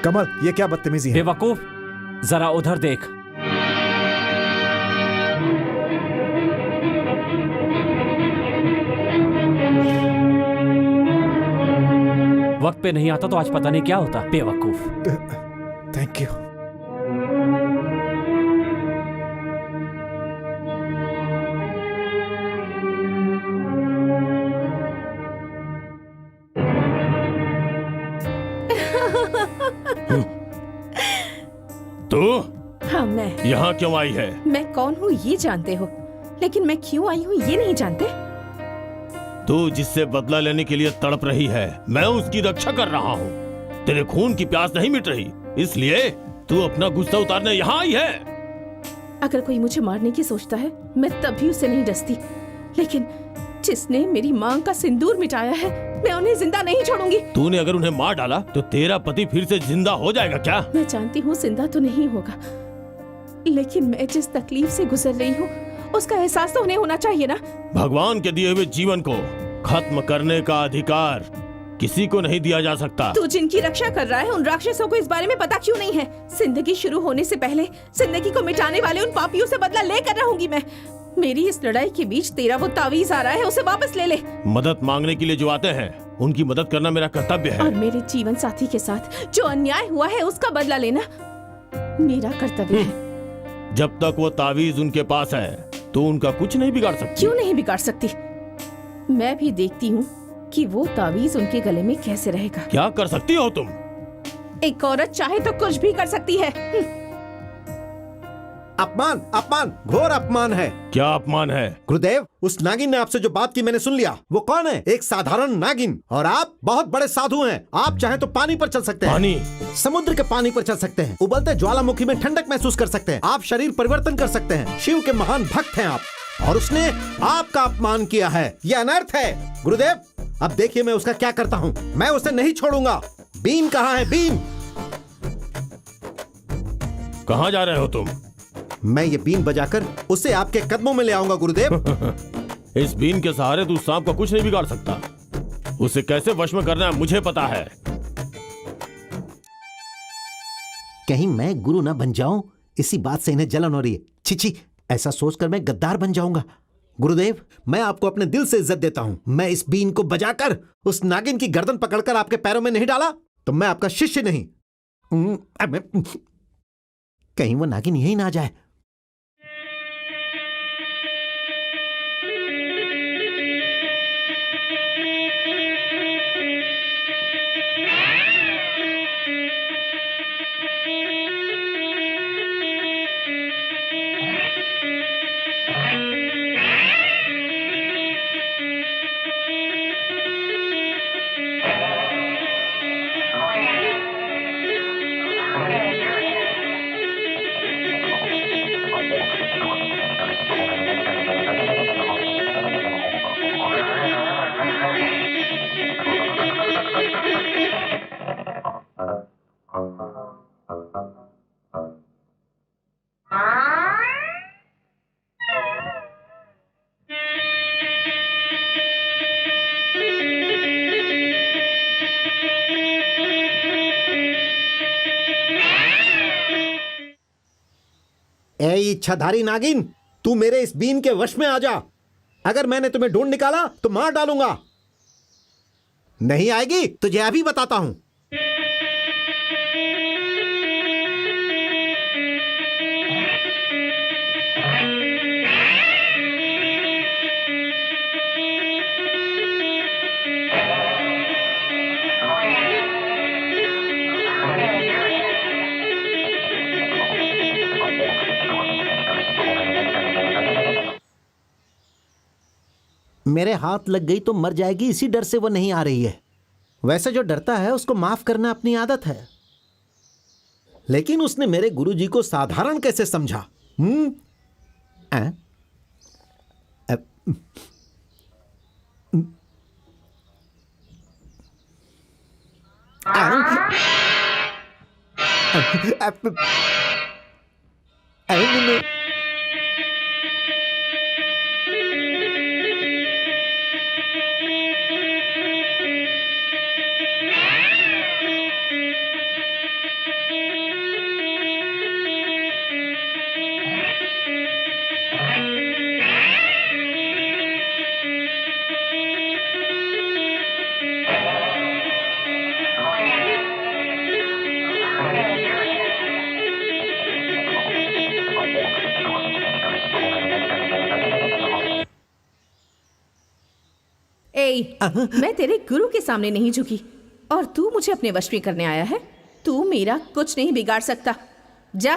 कमल, ये क्या बदतमीजी है? बेवकूफ, जरा उधर देख। वक्त पे नहीं आता तो आज पता नहीं क्या होता। बेवकूफ। Thank you. तू? हाँ, मैं। यहाँ क्यों आई है? मैं कौन हूँ ये जानते हो, लेकिन मैं क्यों आई हूँ ये नहीं जानते। तू जिससे बदला लेने के लिए तड़प रही है, मैं उसकी रक्षा कर रहा हूँ। तेरे खून की प्यास नहीं मिट रही, इसलिए तू अपना गुस्सा उतारने यहाँ आई है। अगर कोई मुझे मारने की सोचता है, मैं तब भी उसे नहीं डसती, लेकिन जिसने मेरी मांग का सिंदूर मिटाया है, मैं उन्हें जिंदा नहीं छोड़ूंगी। तूने अगर उन्हें मार डाला तो तेरा पति फिर से जिंदा हो जाएगा क्या? मैं जानती हूँ जिंदा तो नहीं होगा, लेकिन मैं जिस तकलीफ से गुजर रही हूँ उसका एहसास तो उन्हें होना चाहिए ना। भगवान के दिए हुए जीवन को खत्म करने का अधिकार किसी को नहीं दिया जा सकता। तू जिनकी रक्षा कर रहा है, उन राक्षसों को इस बारे में पता क्यों नहीं है? जिंदगी शुरू होने से पहले जिंदगी को मिटाने वाले उन पापियों से बदला लेकर रहूंगी मैं। मेरी इस लड़ाई के बीच तेरा वो तावीज आ रहा है, उसे वापस ले ले। मदद मांगने के लिए जो आते हैं उनकी मदद करना मेरा कर्तव्य है। और मेरे जीवन साथी के साथ जो अन्याय हुआ है उसका बदला लेना मेरा कर्तव्य है। जब तक वो तावीज उनके पास है तो उनका कुछ नहीं बिगाड़ सकती। क्यों नहीं बिगाड़ सकती? मैं भी देखती हूँ कि वो तावीज उनके गले में कैसे रहेगा। क्या कर सकती हो तुम? एक औरत चाहे तो कुछ भी कर सकती है। अपमान, अपमान, घोर अपमान है। क्या अपमान है? गुरुदेव, उस नागिन ने आपसे जो बात की मैंने सुन लिया। वो कौन है? एक साधारण नागिन। और आप बहुत बड़े साधु हैं। आप चाहे तो पानी पर चल सकते हैं। पानी? समुद्र के पानी पर चल सकते हैं। उबलते ज्वालामुखी में ठंडक महसूस कर सकते हैं। आप शरीर परिवर्तन कर सकते हैं। शिव के महान भक्त हैं आप, और उसने आपका अपमान किया है। यह अनर्थ है। गुरुदेव, अब देखिए मैं उसका क्या करता हूँ। मैं उसे नहीं छोड़ूंगा। बीम कहाँ है? बीम! कहाँ जा रहे हो तुम? मैं ये बीन बजाकर उसे आपके कदमों में ले आऊंगा गुरुदेव। इस बीन के सहारे तू सांप का कुछ नहीं बिगाड़ सकता। उसे कैसे वश में करना है मुझे पता है। कहीं मैं गुरु ना बन जाऊं, इसी बात से इन्हें जलन हो रही है। छी, ऐसा सोचकर मैं गद्दार बन जाऊंगा। गुरुदेव, मैं आपको अपने दिल से इज्जत देता हूं। मैं इस बीन को बजाकर उस नागिन की गर्दन पकड़कर आपके पैरों में नहीं डाला तो मैं आपका शिष्य नहीं। कहीं वो नागिन यही ना आ जाए। ए इच्छाधारी नागिन, तू मेरे इस बीन के वश में आ जा। अगर मैंने तुम्हें ढूंढ निकाला तो मार डालूंगा। नहीं आएगी तुझे अभी बताता हूं। मेरे हाथ लग गई तो मर जाएगी, इसी डर से वो नहीं आ रही है। वैसे जो डरता है उसको माफ करना अपनी आदत है, लेकिन उसने मेरे गुरुजी को साधारण कैसे समझा? मैं तेरे गुरु के सामने नहीं झुकी और तू मुझे अपने वश में करने आया है। तू मेरा कुछ नहीं बिगाड़ सकता। जा।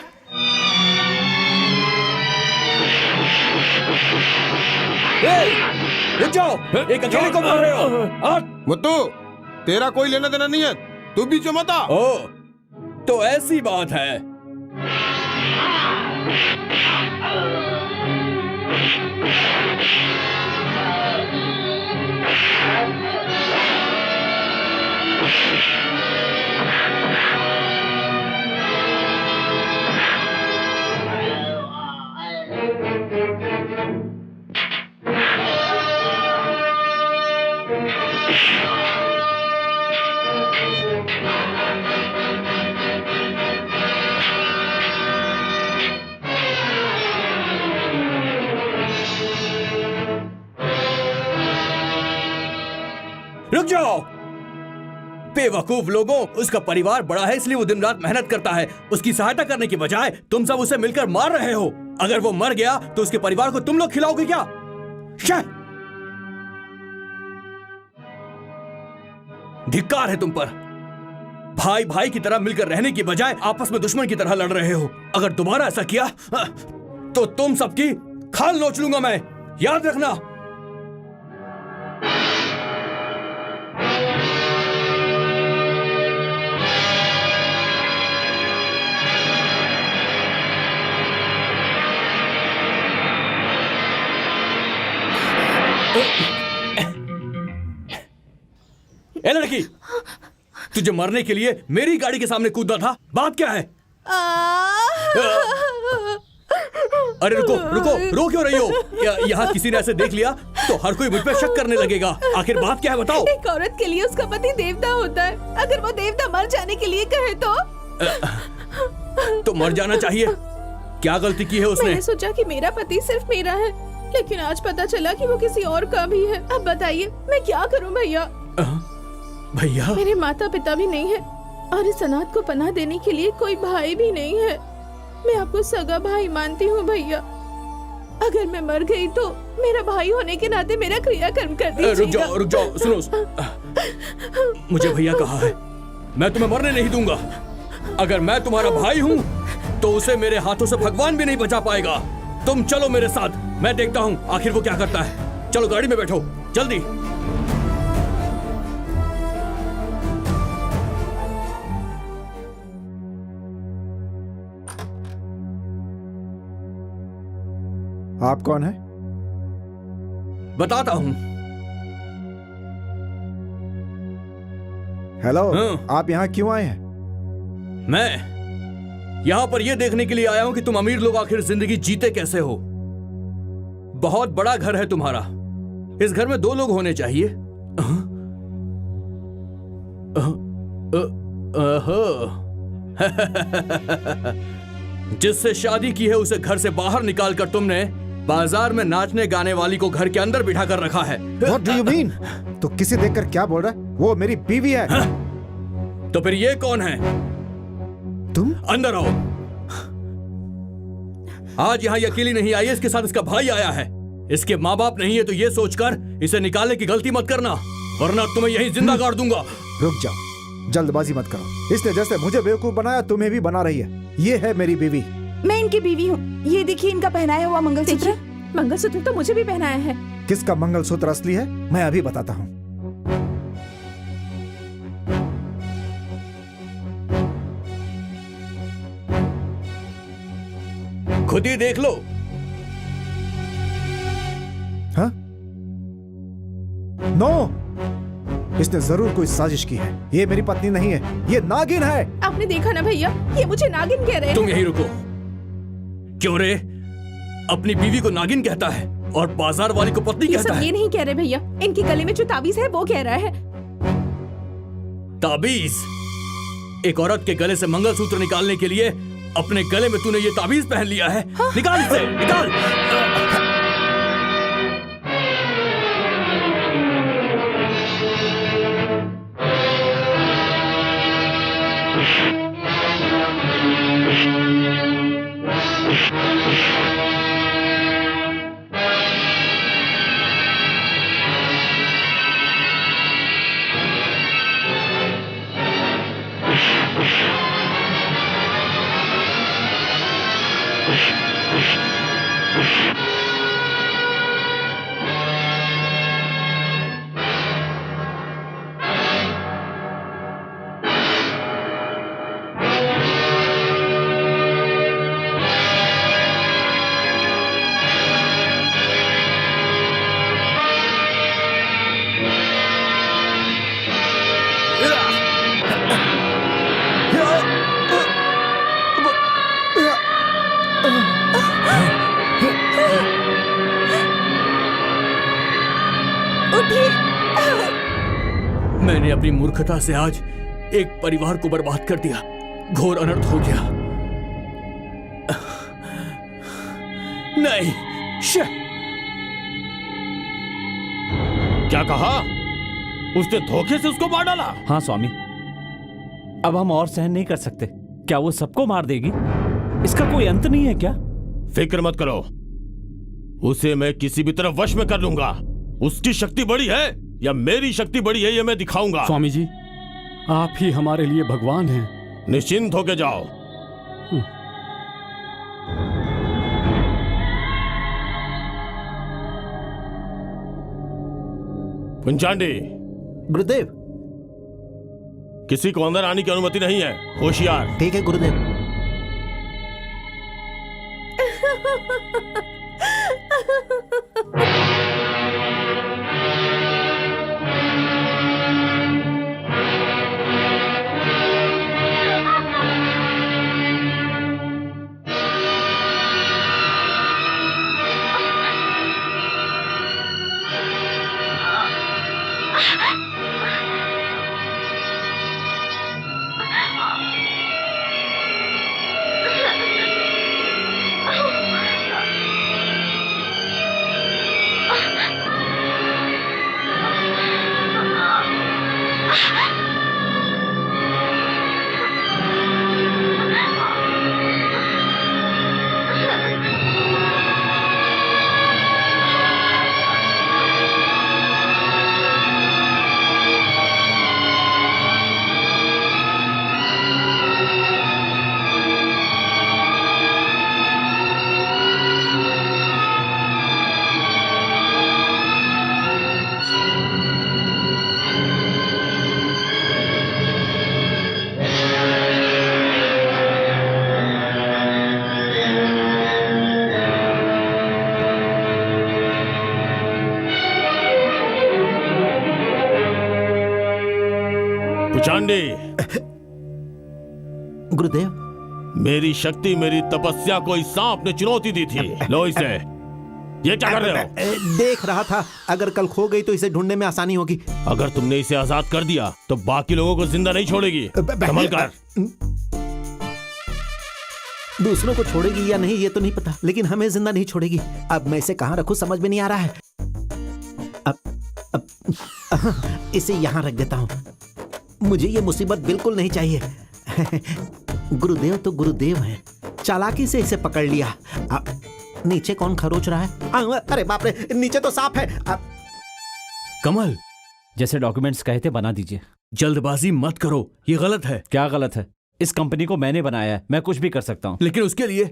रुक जाओ, एक अकेले को मार रहे हो। मुत्तू, तेरा कोई लेना देना नहीं है, तू बीच में मत आ। ओ, तो ऐसी बात है। रुक जाओ बेवकूफ लोगों, उसका परिवार बड़ा है इसलिए वो दिन रात मेहनत करता है। उसकी सहायता करने की बजाय तुम सब उसे मिलकर मार रहे हो। अगर वो मर गया तो उसके परिवार को तुम लोग खिलाओगे क्या? धिक्कार है तुम पर। भाई भाई की तरह मिलकर रहने की बजाय आपस में दुश्मन की तरह लड़ रहे हो। अगर दोबारा ऐसा किया तो तुम सबकी खाल नोच लूंगा मैं, याद रखना। ए लड़की, तुझे मरने के लिए मेरी गाड़ी के सामने कूदना था, बात क्या है? अरे रुको रुको, रो क्यों रही हो? यहाँ किसी ने ऐसे देख लिया तो हर कोई मुझ पे शक करने लगेगा। आखिर बात क्या है बताओ। एक औरत के लिए उसका पति देवता होता है। अगर वो देवता मर जाने के लिए कहे तो तो मर जाना चाहिए। क्या गलती की है उसने? मैंने सोचा कि मेरा पति सिर्फ मेरा है, लेकिन आज पता चला कि वो किसी और का भी है। अब बताइए मैं क्या करूं भैया? भैया, मेरे माता पिता भी नहीं है और इस अनाथ को पनाह देने के लिए कोई भाई भी नहीं है। मैं आपको सगा भाई मानती हूँ भैया। अगर मैं मर गई तो मेरा भाई होने के नाते मेरा क्रियाकर्म कर दीजिएगा। रुक जाओ, सुनो। मुझे भैया कहा है, मैं तुम्हें मरने नहीं दूंगा। अगर मैं तुम्हारा भाई हूँ तो उसे मेरे हाथों से भगवान भी नहीं बचा पाएगा। तुम चलो मेरे साथ, मैं देखता हूँ आखिर वो क्या करता है। चलो गाड़ी में बैठो, जल्दी। आप कौन है? बताता हूँ। हेलो, हाँ। आप यहाँ क्यों आए हैं? मैं यहाँ पर यह देखने के लिए आया हूँ कि तुम अमीर लोग आखिर जिंदगी जीते कैसे हो। बहुत बड़ा घर है तुम्हारा, इस घर में 2 लोग होने चाहिए। जिससे शादी की है उसे घर से बाहर निकालकर तुमने बाजार में नाचने गाने वाली को घर के अंदर बिठा कर रखा है। What do you mean? तो किसे देखकर क्या बोल रहा है? वो मेरी बीवी है। तो फिर ये कौन है? तुम? अंदर आओ। आज यहाँ ये अकेली नहीं आई है, इसके साथ इसका भाई आया है। इसके माँ बाप नहीं है तो ये सोचकर इसे निकालने की गलती मत करना, वरना तुम्हें यहीं जिंदा गाड़ दूंगा। रुक जाओ, जल्दबाजी मत करो। इसने जैसे मुझे बेवकूफ बनाया तुम्हें भी बना रही है। ये है मेरी बीवी। मैं इनकी बीवी हूँ। ये देखिए इनका पहनाया हुआ मंगलसूत्र। मंगलसूत्र तो मुझे भी पहनाया है। किसका मंगलसूत्र असली है मैं अभी बताता हूँ। खुद ही देख लो। हाँ? नो, इसने जरूर कोई साजिश की है। ये मेरी पत्नी नहीं है, ये नागिन है। आपने देखा ना भैया, ये मुझे नागिन कह रहे हैं। तुम यहीं रुको। क्यों रे? अपनी बीवी को नागिन कहता है और बाजार वाली को पत्नी ये कहता सब है। ये नहीं कह रहे भैया, इनके गले में जो ताबीज है वो कह रहा है। ताबीज? एक औरत के गले से मंगलसूत्र निकालने के लिए अपने गले में तूने ये ताबीज पहन लिया है? हाँ? निकाल इसे, निकाल। मैंने अपनी मूर्खता से आज एक परिवार को बर्बाद कर दिया। घोर अनर्थ हो गया। नहीं। क्या कहा? उसने धोखे से उसको मार डाला? हाँ स्वामी, अब हम और सहन नहीं कर सकते। क्या वो सबको मार देगी? इसका कोई अंत नहीं है क्या? फिक्र मत करो, उसे मैं किसी भी तरह वश में कर लूंगा। उसकी शक्ति बड़ी है या मेरी शक्ति बड़ी है ये मैं दिखाऊंगा। स्वामी जी, आप ही हमारे लिए भगवान हैं। निश्चिंत होके जाओ। पंचांडी, गुरुदेव। किसी को अंदर आने की अनुमति नहीं है, होशियार। ठीक है गुरुदेव। चांडी, गुरुदेव, मेरी शक्ति, मेरी तपस्या को इस सांप ने चुनौती दी थी। लो इसे। ये क्या कर रहे हो? देख रहा था, अगर कल खो गई तो इसे ढूंढने में आसानी होगी। अगर तुमने इसे आजाद कर दिया तो बाकी लोगों को जिंदा नहीं छोड़ेगी। संभल कर। दूसरों को छोड़ेगी या नहीं ये तो नहीं पता, लेकिन हमें जिंदा नहीं छोड़ेगी। अब मैं इसे कहाँ रखूं समझ में नहीं आ रहा है। अब इसे यहाँ रख देता हूँ। मुझे ये मुसीबत बिल्कुल नहीं चाहिए। गुरुदेव तो गुरुदेव हैं, चालाकी से इसे पकड़ लिया। नीचे कौन खरोच रहा है? अरे बाप रे, नीचे तो सांप है। कमल, जैसे डॉक्यूमेंट्स कहे थे बना दीजिए। जल्दबाजी मत करो, ये गलत है। क्या गलत है? इस कंपनी को मैंने बनाया है, मैं कुछ भी कर सकता हूँ। लेकिन उसके लिए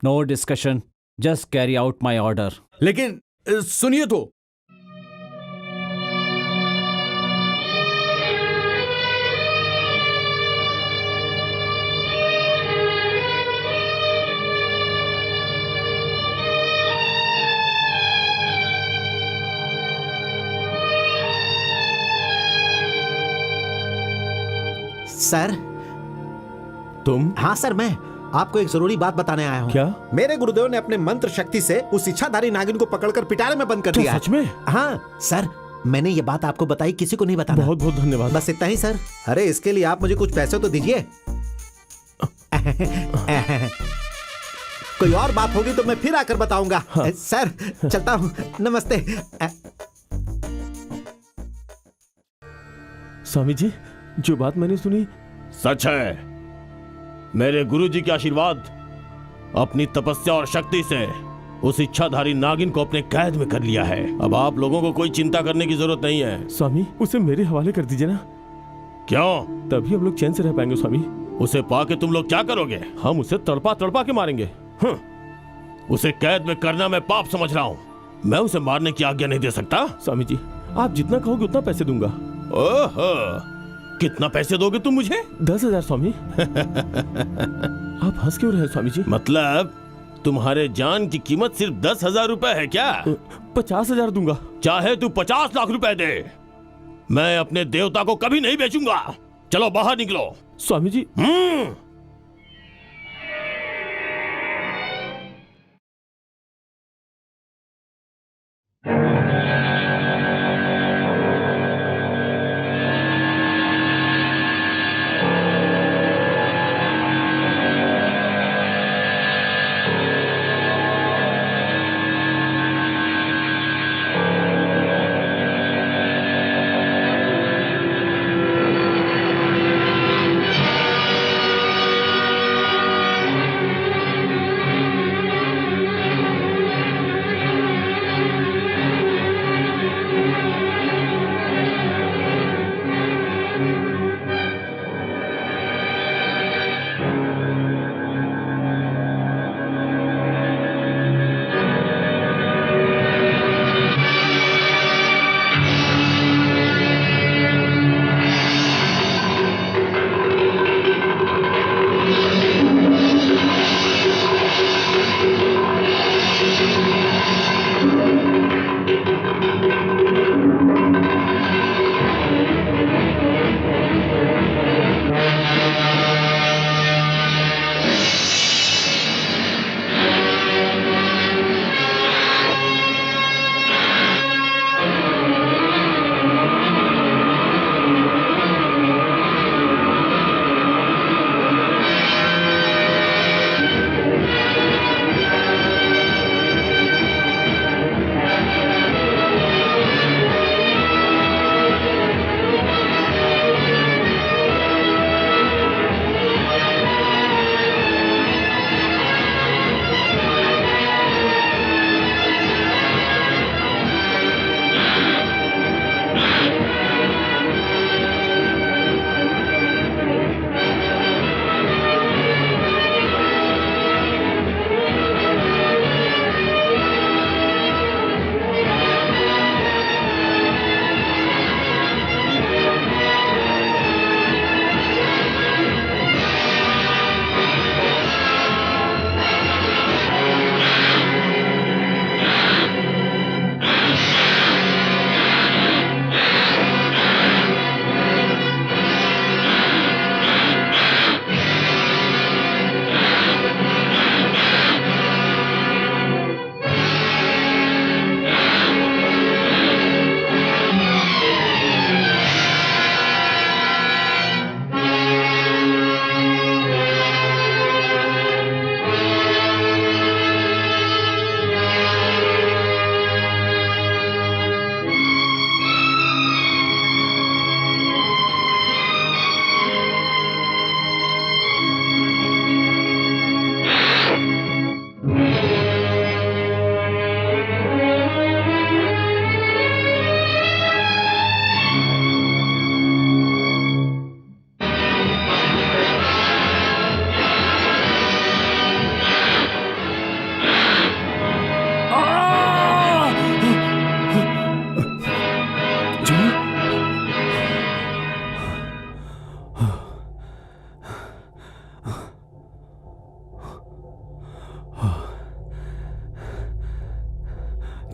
no discussion, just carry out my order. लेकिन सुनिए तो। सर। तुम? हाँ सर, मैं आपको एक जरूरी बात बताने आया हूँ। क्या? मेरे गुरुदेव ने अपने मंत्र शक्ति से उस इच्छाधारी नागिन को पकड़कर पिटारे में बंद कर दिया। सच में? हाँ सर, मैंने ये बात आपको बताई, किसी को नहीं बताना। बहुत बहुत धन्यवाद। बस इतना ही सर। अरे इसके लिए आप मुझे कुछ पैसे तो दीजिए। कोई और बात होगी तो मैं फिर आकर बताऊंगा। हाँ। सर चलता हूँ, नमस्ते। स्वामी जी, जो बात मैंने सुनी सच है। मेरे गुरुजी के आशीर्वाद, अपनी तपस्या और शक्ति से उस इच्छाधारी नागिन को अपने कैद में कर लिया है। अब आप लोगों को कोई चिंता करने की जरूरत नहीं है। स्वामी, उसे मेरे हवाले कर दीजिए ना। क्यों? तभी हम लोग चैन से रह पाएंगे स्वामी। उसे पाके तुम लोग क्या करोगे? हम उसे तड़पा तड़पा के मारेंगे। उसे कैद में करना मैं पाप समझ रहा हूँ। मैं उसे मारने की आज्ञा नहीं दे सकता। स्वामी जी, आप जितना कहोगे उतना पैसे दूंगा। ओहो, कितना पैसे दोगे तुम मुझे? 10,000 स्वामी। आप हंस क्यों रहे स्वामी जी? मतलब तुम्हारे जान की कीमत सिर्फ 10,000 रुपए है क्या? 50,000 दूंगा। चाहे तू 50 लाख रुपए दे, मैं अपने देवता को कभी नहीं बेचूंगा। चलो बाहर निकलो। स्वामी जी।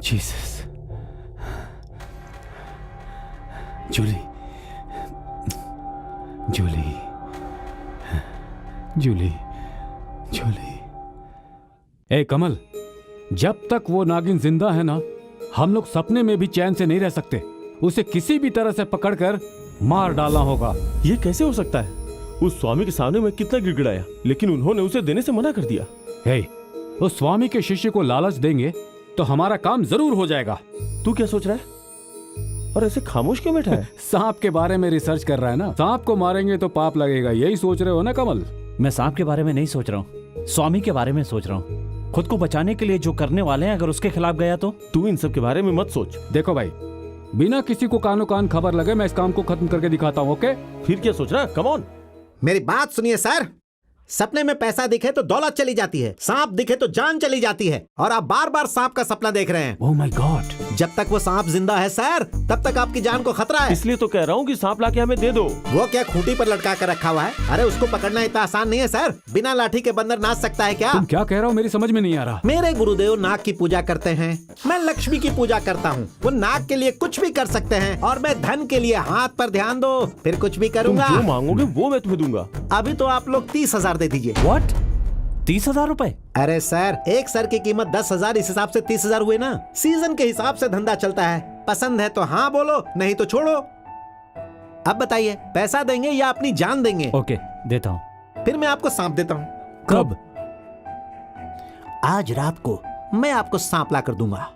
जीसस। जूली, जूली, जूली, जूली। ए कमल, जब तक वो नागिन जिंदा है ना, हम लोग सपने में भी चैन से नहीं रह सकते। उसे किसी भी तरह से पकड़कर मार डालना होगा। ये कैसे हो सकता है? उस स्वामी के सामने मैं कितना गिड़गिड़ाया, लेकिन उन्होंने उसे देने से मना कर दिया। हे, उस स्वामी के शिष्य को लालच देंगे तो हमारा काम जरूर हो जाएगा। तू क्या सोच रहा है और ऐसे खामोश क्यों बैठा है? सांप के बारे में रिसर्च कर रहा है ना। सांप को मारेंगे तो पाप लगेगा, यही सोच रहे हो ना कमल? मैं सांप के बारे में नहीं सोच रहा हूँ, स्वामी के बारे में सोच रहा हूँ। खुद को बचाने के लिए जो करने वाले हैं, अगर उसके खिलाफ गया तो? तू इन सब के बारे में मत सोच। देखो भाई, बिना किसी को कानो कान खबर लगे मैं इस काम को खत्म करके दिखाता हूँ। ओके? फिर क्या सोच रहा है? Come on. मेरी बात सुनिए सर, सपने में पैसा दिखे तो दौलत चली जाती है, सांप दिखे तो जान चली जाती है, और आप बार बार सांप का सपना देख रहे हैं। Oh my God. जब तक वो सांप जिंदा है सर, तब तक आपकी जान को खतरा है। इसलिए तो कह रहा हूँ कि सांप लाके हमें दे दो। वो क्या खूंटी पर लटका कर रखा हुआ है? अरे उसको पकड़ना इतना आसान नहीं है सर। बिना लाठी के बंदर नाच सकता है क्या? तुम क्या कह रहे हो? मेरी समझ में नहीं आ रहा। मेरे गुरुदेव नाग की पूजा करते हैं, मैं लक्ष्मी की पूजा करता हूँ। वो नाग के लिए कुछ भी कर सकते हैं, और मैं धन के लिए हाथ पर ध्यान दो, फिर कुछ भी तुम करूंगा। जो मांगोगे वो मैं तुम्हें दूंगा। अभी तो आप लोग 30,000 दे दीजिए। व्हाट? 30,000 रुपए? अरे सर, एक सर की कीमत 10,000, इस हिसाब से 30,000 हुए ना। सीजन के हिसाब से धंधा चलता है। पसंद है तो हाँ बोलो, नहीं तो छोड़ो। अब बताइए, पैसा देंगे या अपनी जान देंगे? ओके, देता हूँ। फिर मैं आपको सांप देता हूँ। कब? आज रात को मैं आपको सांप ला कर दूंगा।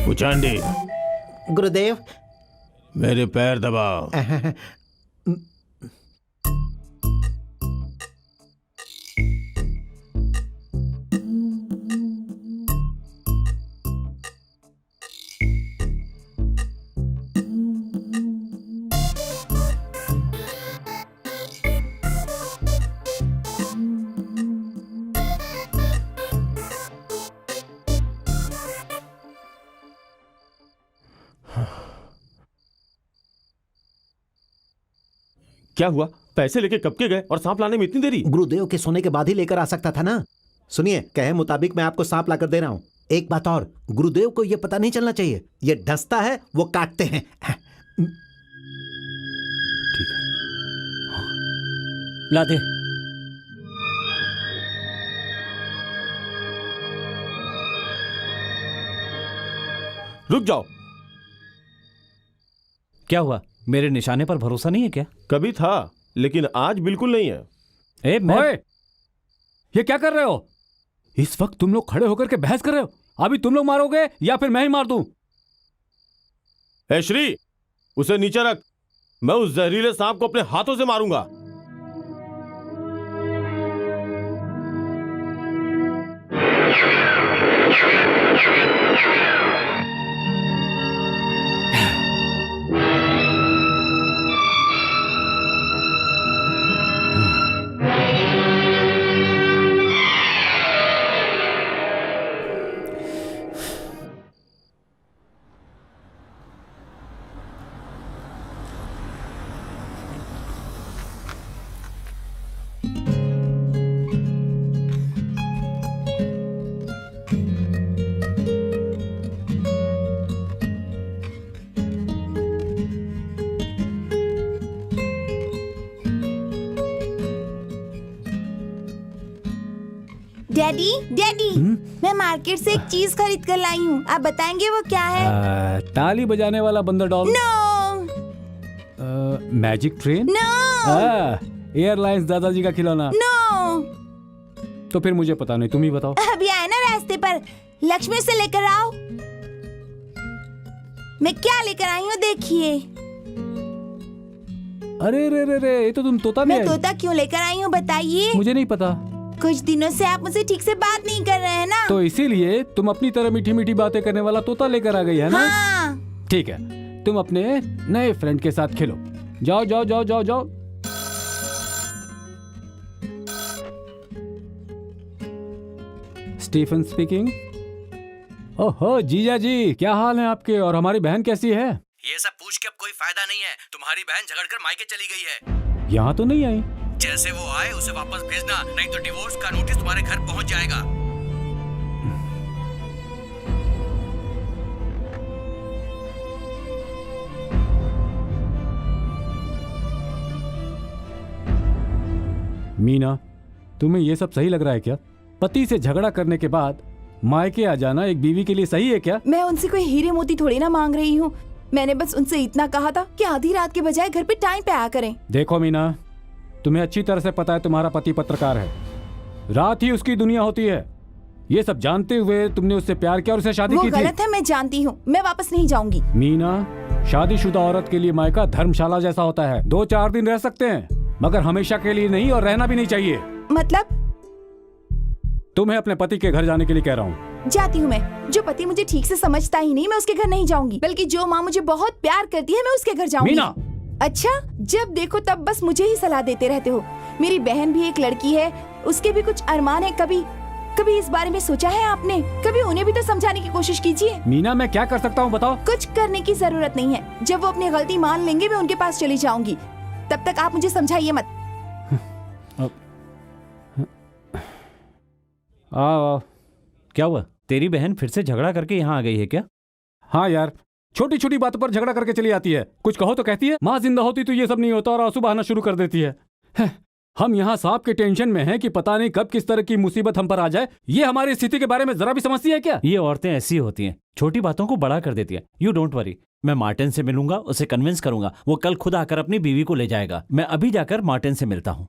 उचांडी, गुरुदेव, मेरे पैर दबाओ। क्या हुआ? पैसे लेके कब के गए और सांप लाने में इतनी देरी? गुरुदेव के सोने के बाद ही लेकर आ सकता था ना। सुनिए, कहे मुताबिक मैं आपको सांप लाकर दे रहा हूँ। एक बात और, गुरुदेव को यह पता नहीं चलना चाहिए, ये डसता है, वो काटते हैं। ठीक है, ला दे। रुक जाओ। क्या हुआ? मेरे निशाने पर भरोसा नहीं है क्या? कभी था, लेकिन आज बिल्कुल नहीं है। ओए, ये क्या कर रहे हो? इस वक्त तुम लोग खड़े होकर के बहस कर रहे हो। अभी तुम लोग मारोगे या फिर मैं ही मार दूं? ए श्री, उसे नीचे रख। मैं उस जहरीले सांप को अपने हाथों से मारूंगा। डैडी, डैडी, मैं मार्केट से एक चीज खरीद कर लाई हूँ। आप बताएंगे वो क्या है? ताली बजाने वाला बंदर doll. No, magic train. No, airlines दादाजी का खिलौना। नो। तो फिर मुझे पता नहीं, तुम ही बताओ। अभी आए ना रास्ते पर, लक्ष्मी से लेकर आओ। मैं क्या लेकर आई हूँ देखिए। अरे रे रे रे, ये तो तुम तोता मैं ले आई। तोता क्यों लेकर आई हूँ बताइए? मुझे नहीं पता। कुछ दिनों से आप मुझसे ठीक से बात नहीं कर रहे हैं ना। तो इसीलिए तुम अपनी तरह मीठी मीठी बातें करने वाला तोता लेकर आ गई है ना? हाँ। ठीक है, तुम अपने नए फ्रेंड के साथ खेलो। जाओ जाओ जाओ जाओ जाओ। Stephen speaking. ओहो जीजा जी, क्या हाल है आपके? और हमारी बहन कैसी है? ये सब पूछ के अब कोई फायदा नहीं है। तुम्हारी बहन झगड़कर मायके चली गई है। यहाँ तो नहीं आई। जैसे वो आए उसे वापस भेजना, नहीं तो डिवोर्स का नोटिस तुम्हारे घर पहुंच जाएगा। मीना, तुम्हें ये सब सही लग रहा है क्या? पति से झगड़ा करने के बाद मायके आ जाना एक बीवी के लिए सही है क्या? मैं उनसे कोई हीरे मोती थोड़ी ना मांग रही हूँ। मैंने बस उनसे इतना कहा था कि आधी रात के बजाय घर पे टाइम पे आया करें। देखो मीना, तुम्हें अच्छी तरह से पता है तुम्हारा पति पत्रकार है, रात ही उसकी दुनिया होती है। ये सब जानते हुए तुमने उससे प्यार किया और उसे शादी की थी। वो गलत है, मैं जानती हूँ। मैं वापस नहीं जाऊंगी। मीना, शादीशुदा औरत के लिए मायका धर्मशाला जैसा होता है। 2-4 दिन रह सकते हैं, मगर हमेशा के लिए नहीं, और रहना भी नहीं चाहिए। मतलब? तुम्हें अपने पति के घर जाने के लिए कह रहा हूँ। जाती हूँ मैं। जो पति मुझे ठीक से समझता ही नहीं, मैं उसके घर नहीं जाऊंगी। बल्कि जो माँ मुझे बहुत प्यार करती है, मैं उसके घर जाऊंगी। मीना! अच्छा, जब देखो तब बस मुझे ही सलाह देते रहते हो। मेरी बहन भी एक लड़की है, उसके भी कुछ अरमान है। कभी इस बारे में सोचा है आपने? कभी उन्हें भी तो समझाने की कोशिश कीजिए। मीना, मैं क्या कर सकता हूँ बताओ? कुछ करने की जरूरत नहीं है। जब वो अपनी गलती मान लेंगे, मैं उनके पास चली जाऊंगी। तब तक आप मुझे समझाइए मत। क्या हुआ? तेरी बहन फिर से झगड़ा करके यहाँ आ गई है क्या? हाँ यार, छोटी छोटी बातों पर झगड़ा करके चली आती है। कुछ कहो तो कहती है माँ जिंदा होती तो ये सब नहीं होता, और आंसू बहाना शुरू कर देती है। हम यहाँ सांप के टेंशन में हैं कि पता नहीं कब किस तरह की मुसीबत हम पर आ जाए। ये हमारी स्थिति के बारे में जरा भी समझती है क्या? ये औरतें ऐसी होती हैं, छोटी बातों को बड़ा कर देती है। यू डोंट वरी, मैं मार्टिन से मिलूंगा, उसे कन्विंस करूंगा। वो कल खुद आकर अपनी बीवी को ले जाएगा। मैं अभी जाकर मार्टिन से मिलता हूँ।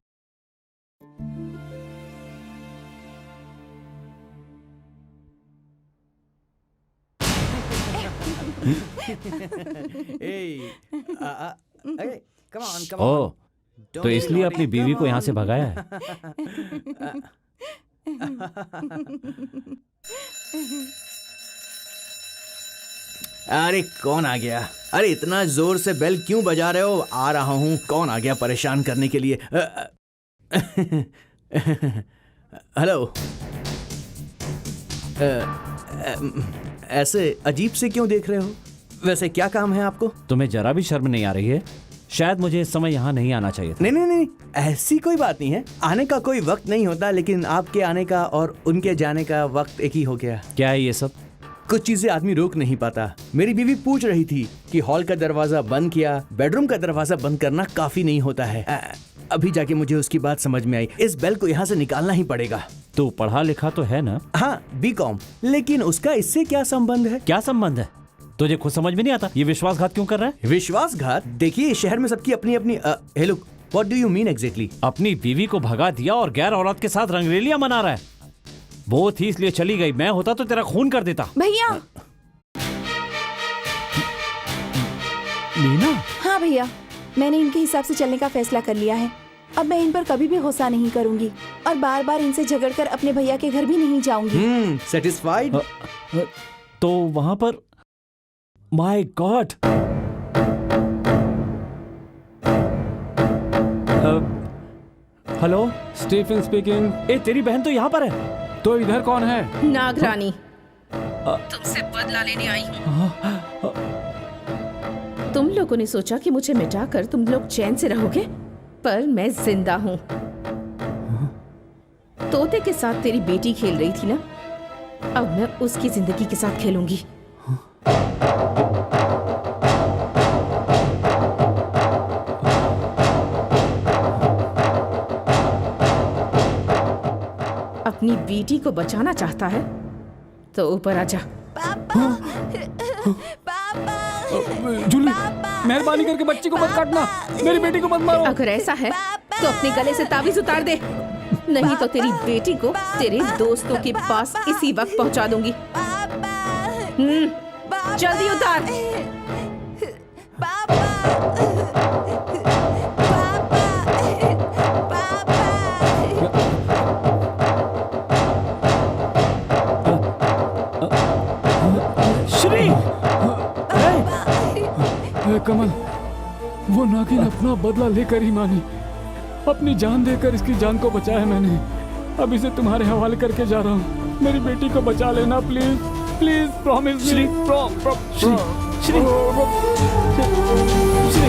ओह, तो इसलिए अपनी बीवी को यहाँ से भगाया है? अरे कौन आ गया? अरे इतना जोर से बेल क्यों बजा रहे हो? आ रहा हूँ। कौन आ गया परेशान करने के लिए? हेलो। ऐसे अजीब से क्यों देख रहे हो? वैसे क्या काम है आपको? तुम्हें जरा भी शर्म नहीं आ रही है? शायद मुझे इस समय यहाँ नहीं आना चाहिए था। नहीं, ऐसी कोई बात नहीं है। आने का कोई वक्त नहीं होता, लेकिन आपके आने का और उनके जाने का वक्त एक ही हो गया। क्या है ये सब? कुछ चीजें आदमी रोक नहीं पाता। मेरी बीवी पूछ रही थी कि हॉल का दरवाजा बंद किया, बेडरूम का दरवाजा बंद करना काफी नहीं होता है। अभी जाके मुझे उसकी बात समझ में आई। इस बेल को यहाँ से निकालना ही पड़ेगा। तो पढ़ा लिखा तो है ना? हाँ, बीकॉम। लेकिन उसका इससे क्या संबंध है? क्या संबंध है? तुझे खुद समझ में नहीं आता? ये विश्वासघात क्यों कर रहा है? विश्वासघात? देखिए, शहर में सबकी अपनी अपनी hey look, what do you mean exactly? अपनी बीवी को भगा दिया और गैर औरत के साथ रंगरेलियां मना रहा है। वो थी इसलिए चली गई। मैं होता तो तेरा खून कर देता। भैया। मीना। हाँ भैया, मैंने इनके हिसाब से चलने का फैसला कर लिया है। अब मैं इन पर कभी भी गुस्सा नहीं करूंगी और बार बार इनसे झगड़कर अपने भैया के घर भी नहीं जाऊंगी। सेटिस्फाइड? तो वहां पर my god. Hello, Stephen speaking. ए, तेरी बहन तो यहाँ पर है। तो इधर कौन है? नागरानी, तुमसे बदला लेने आई हूँ। तुम लोगों ने सोचा कि मुझे मिटाकर तुम लोग चैन से रहोगे, पर मैं जिंदा हूँ। तोते के साथ तेरी बेटी खेल रही थी ना, अब मैं उसकी जिंदगी के साथ खेलूंगी। अपनी बेटी को बचाना चाहता है तो ऊपर आजा। जूली, मेहरबानी करके बच्ची को मत काटना, मेरी बेटी को मत मारो। अगर ऐसा है तो अपने गले से ताबीज उतार दे, नहीं तो तेरी बेटी को तेरे दोस्तों के पास इसी वक्त पहुंचा दूंगी। जल्दी उतार। श्री, कमल, वो नागिन अपना बदला लेकर ही मानी। अपनी जान देकर इसकी जान को बचाया मैंने। अब इसे तुम्हारे हवाले करके जा रहा हूँ। मेरी बेटी को बचा लेना please, please, promise. Shri, Shri Shri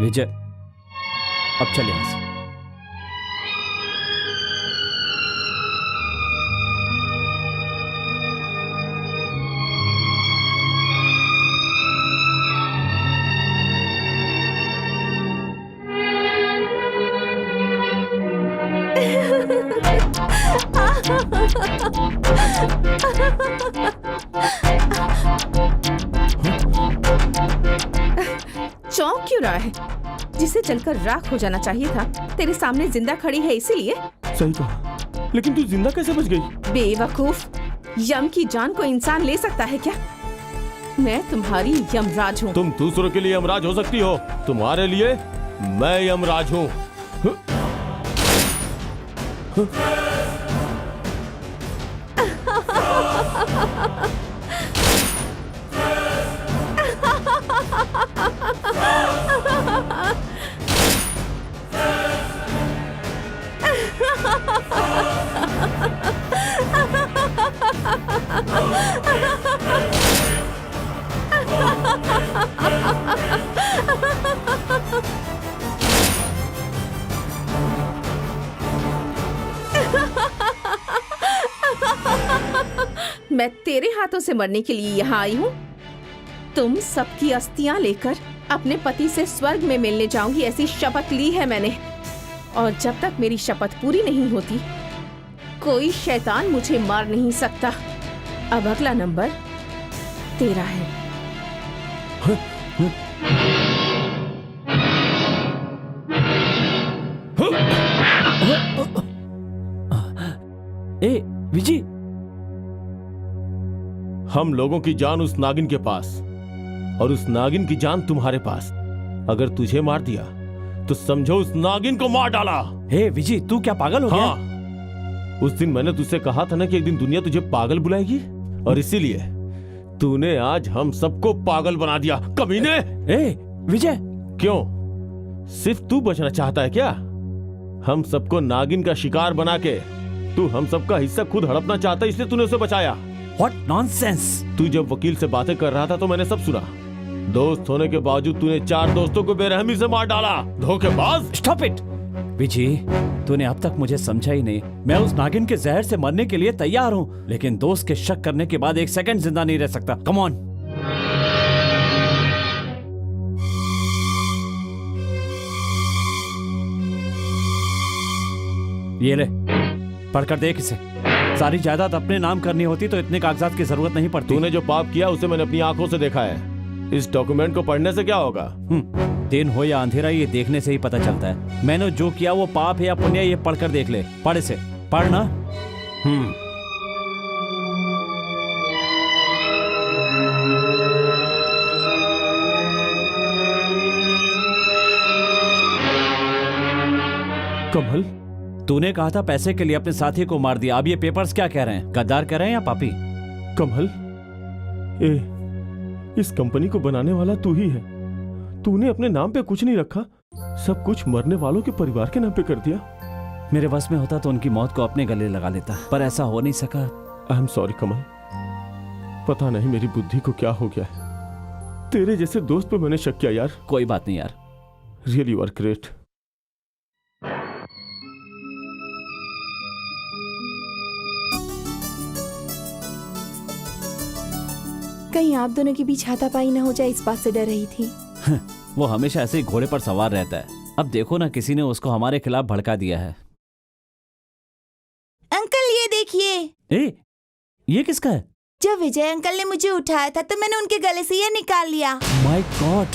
Vijay, अब चल यहां से। चौंक क्यों रहा है? जिसे जलकर राख हो जाना चाहिए था, तेरे सामने जिंदा खड़ी है इसीलिए। सही कहा, लेकिन तू जिंदा कैसे बच गई? बेवकूफ, यम की जान को इंसान ले सकता है क्या? मैं तुम्हारी यमराज हूँ। तुम दूसरों के लिए यमराज हो सकती हो, तुम्हारे लिए मैं यमराज हूँ। मैं तेरे हाथों से मरने के लिए यहाँ आई हूँ। तुम सबकी अस्थियां लेकर अपने पति से स्वर्ग में मिलने जाऊंगी, ऐसी शपथ ली है मैंने। और जब तक मेरी शपथ पूरी नहीं होती, कोई शैतान मुझे मार नहीं सकता। अब अगला नंबर तेरा है। ए विजय, हम लोगों की जान उस नागिन के पास और उस नागिन की जान तुम्हारे पास। अगर तुझे मार दिया तो समझो उस नागिन को मार डाला। हे विजय, तू क्या पागल हो गया? हाँ, उस दिन मैंने तुझसे कहा था ना कि एक दिन दुनिया तुझे पागल बुलाएगी, और इसीलिए तूने आज हम सबको पागल बना दिया, कमीने। ए विजय, क्यों, सिर्फ तू बचना चाहता है क्या? हम सबको नागिन का शिकार बना के तू हम सबका हिस्सा खुद हड़पना चाहता है, इसलिए तूने उसे बचाया। What nonsense! तू जब वकील से बातें कर रहा था तो मैंने सब सुना। दोस्त होने के बावजूद तूने 4 दोस्तों को बेरहमी से मार डाला, धोखेबाज। Stop it! विजय, तूने अब तक मुझे समझा ही नहीं। मैं उस नागिन के जहर से मरने के लिए तैयार हूँ, लेकिन दोस्त के शक करने के बाद 1 सेकंड जिंदा नहीं रह सकता। Come on! ये ले, पढ़कर देख इसे। सारी जायदाद अपने नाम करनी होती तो इतने कागजात की जरूरत नहीं पड़ती। तूने जो पाप किया उसे मैंने अपनी आंखों से देखा है। इस डॉक्यूमेंट को पढ़ने से क्या होगा? दिन हो या अंधेरा, ये देखने से ही पता चलता है। मैंने जो किया वो पाप है या पुण्य, ये पढ़कर देख ले। पढ़ इसे, पढ़ना। कमल, तूने कहा था पैसे के लिए अपने साथी को मार दिया। अब ये पेपर्स क्या कह रहे हैं? गद्दार कह रहे हैं या पापी? कमल, इस कंपनी को बनाने वाला तू ही है। तूने अपने नाम पे कुछ नहीं रखा, सब कुछ मरने वालों के परिवार के नाम पे कर दिया। मेरे बस में होता तो उनकी मौत को अपने गले लगा लेता, पर ऐसा हो नहीं सका। आई एम सॉरी कमल, पता नहीं मेरी बुद्धि को क्या हो गया है। तेरे जैसे दोस्त पे मैंने शक किया यार। कोई बात नहीं यार। Really you are great. कहीं आप दोनों के बीच हाथापाई न हो जाए, इस बात से डर रही थी। वो हमेशा ऐसे ही घोड़े पर सवार रहता है। अब देखो ना, किसी ने उसको हमारे खिलाफ भड़का दिया है। अंकल ये देखिए। ए, ये किसका है? जब विजय अंकल ने मुझे उठाया था तो मैंने उनके गले से ये निकाल लिया। My God.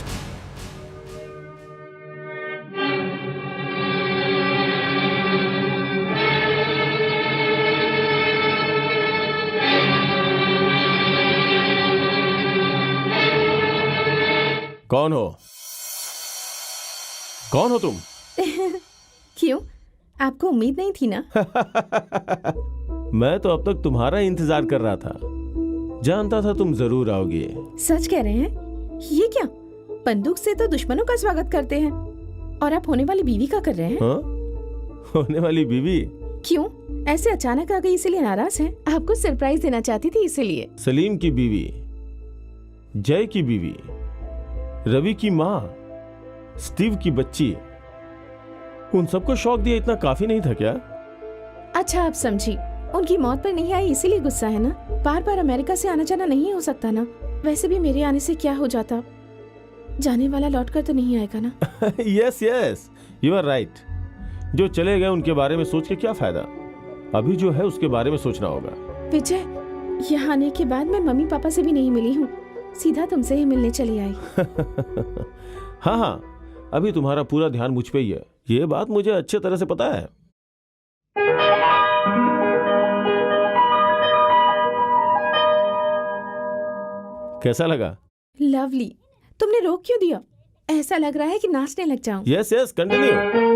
कौन हो? कौन हो तुम? क्यों, आपको उम्मीद नहीं थी ना? मैं तो अब तक तुम्हारा इंतजार कर रहा था, जानता था तुम जरूर आओगे। सच कह रहे हैं? ये क्या, बंदूक से तो दुश्मनों का स्वागत करते हैं, और आप होने वाली बीवी का कर रहे हैं? हाँ? होने वाली बीवी? क्यों, ऐसे अचानक आ गई इसलिए नाराज हैं? आपको सरप्राइज देना चाहती थी इसलिए। सलीम की बीवी, जय की बीवी, रवि की माँ, स्टीव की बच्ची, उन सबको शौक दिया इतना काफी नहीं था क्या? अच्छा, आप समझी, उनकी मौत पर नहीं आई इसीलिए गुस्सा है ना? बार बार अमेरिका से आना जाना नहीं हो सकता ना? वैसे भी मेरे आने से क्या हो जाता, जाने वाला लौटकर तो नहीं आएगा ना? Yes yes, you are right. जो चले गए उनके बारे में सोच के क्या फायदा, अभी जो है उसके बारे में सोचना होगा। विजय, यहाँ आने के बाद मैं मम्मी पापा से भी नहीं मिली हूँ, सीधा तुमसे ही मिलने चली आई। हाँ हाँ, अभी तुम्हारा पूरा ध्यान मुझ पे ही है, ये बात मुझे अच्छे तरह से पता है। कैसा लगा? लवली। तुमने रोक क्यों दिया? ऐसा लग रहा है कि नाचने लग जाऊं। Yes yes, continue.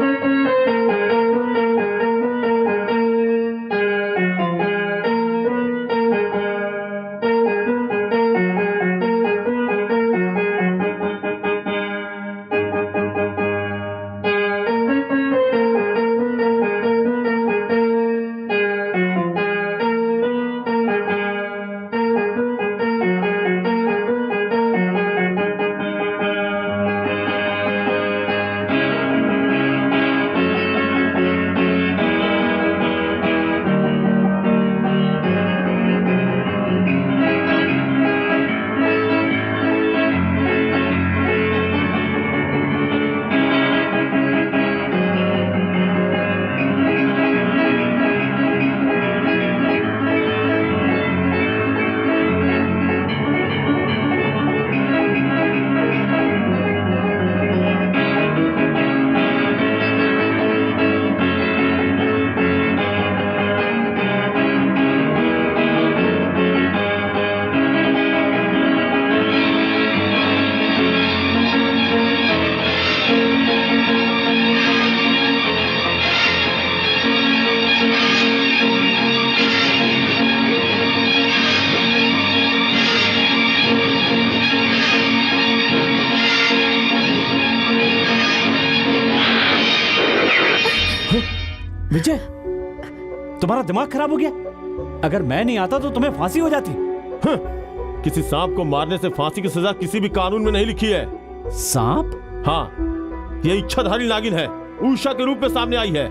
विजय, तुम्हारा दिमाग खराब हो गया? अगर मैं नहीं आता तो तुम्हें फांसी हो जाती। किसी सांप को मारने से फांसी की सजा किसी भी कानून में नहीं लिखी है। सांप? हाँ, ये इच्छाधारी नागिन है, उषा के रूप में सामने आई है।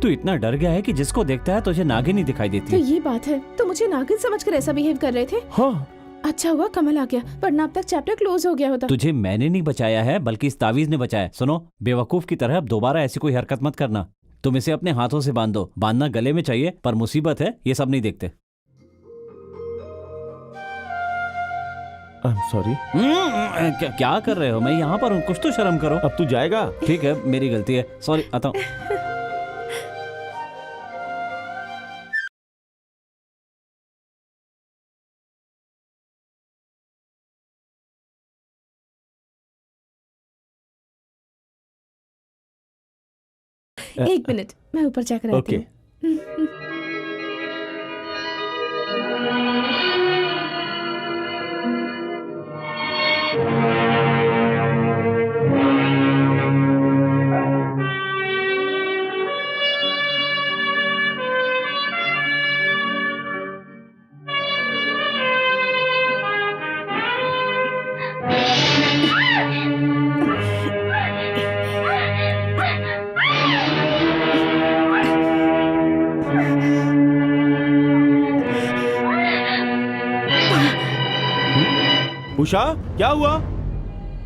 तू इतना डर गया है कि जिसको देखता है तुझे नागिन ही दिखाई देती तो है। ये बात है, तो मुझे नागिन समझकर ऐसा बिहेव कर रहे थे? हाँ। अच्छा हुआ कमल आ गया, वरना अब तक चैप्टर क्लोज हो गया होता। तुझे मैंने नहीं बचाया है, बल्कि इस तावीज ने बचाया। सुनो, बेवकूफ की तरह अब दोबारा ऐसी कोई हरकत मत करना। तुम इसे अपने हाथों से बांध दो। बांधना गले में चाहिए, पर मुसीबत है, ये सब नहीं देखते। I am sorry. क्या कर रहे हो? मैं यहाँ पर हूँ, कुछ तो शर्म करो। अब तू जाएगा? ठीक है, मेरी गलती है, सॉरी, आता हूँ। एक मिनट, मैं ऊपर जाकर आती हूँ। उषा, क्या हुआ?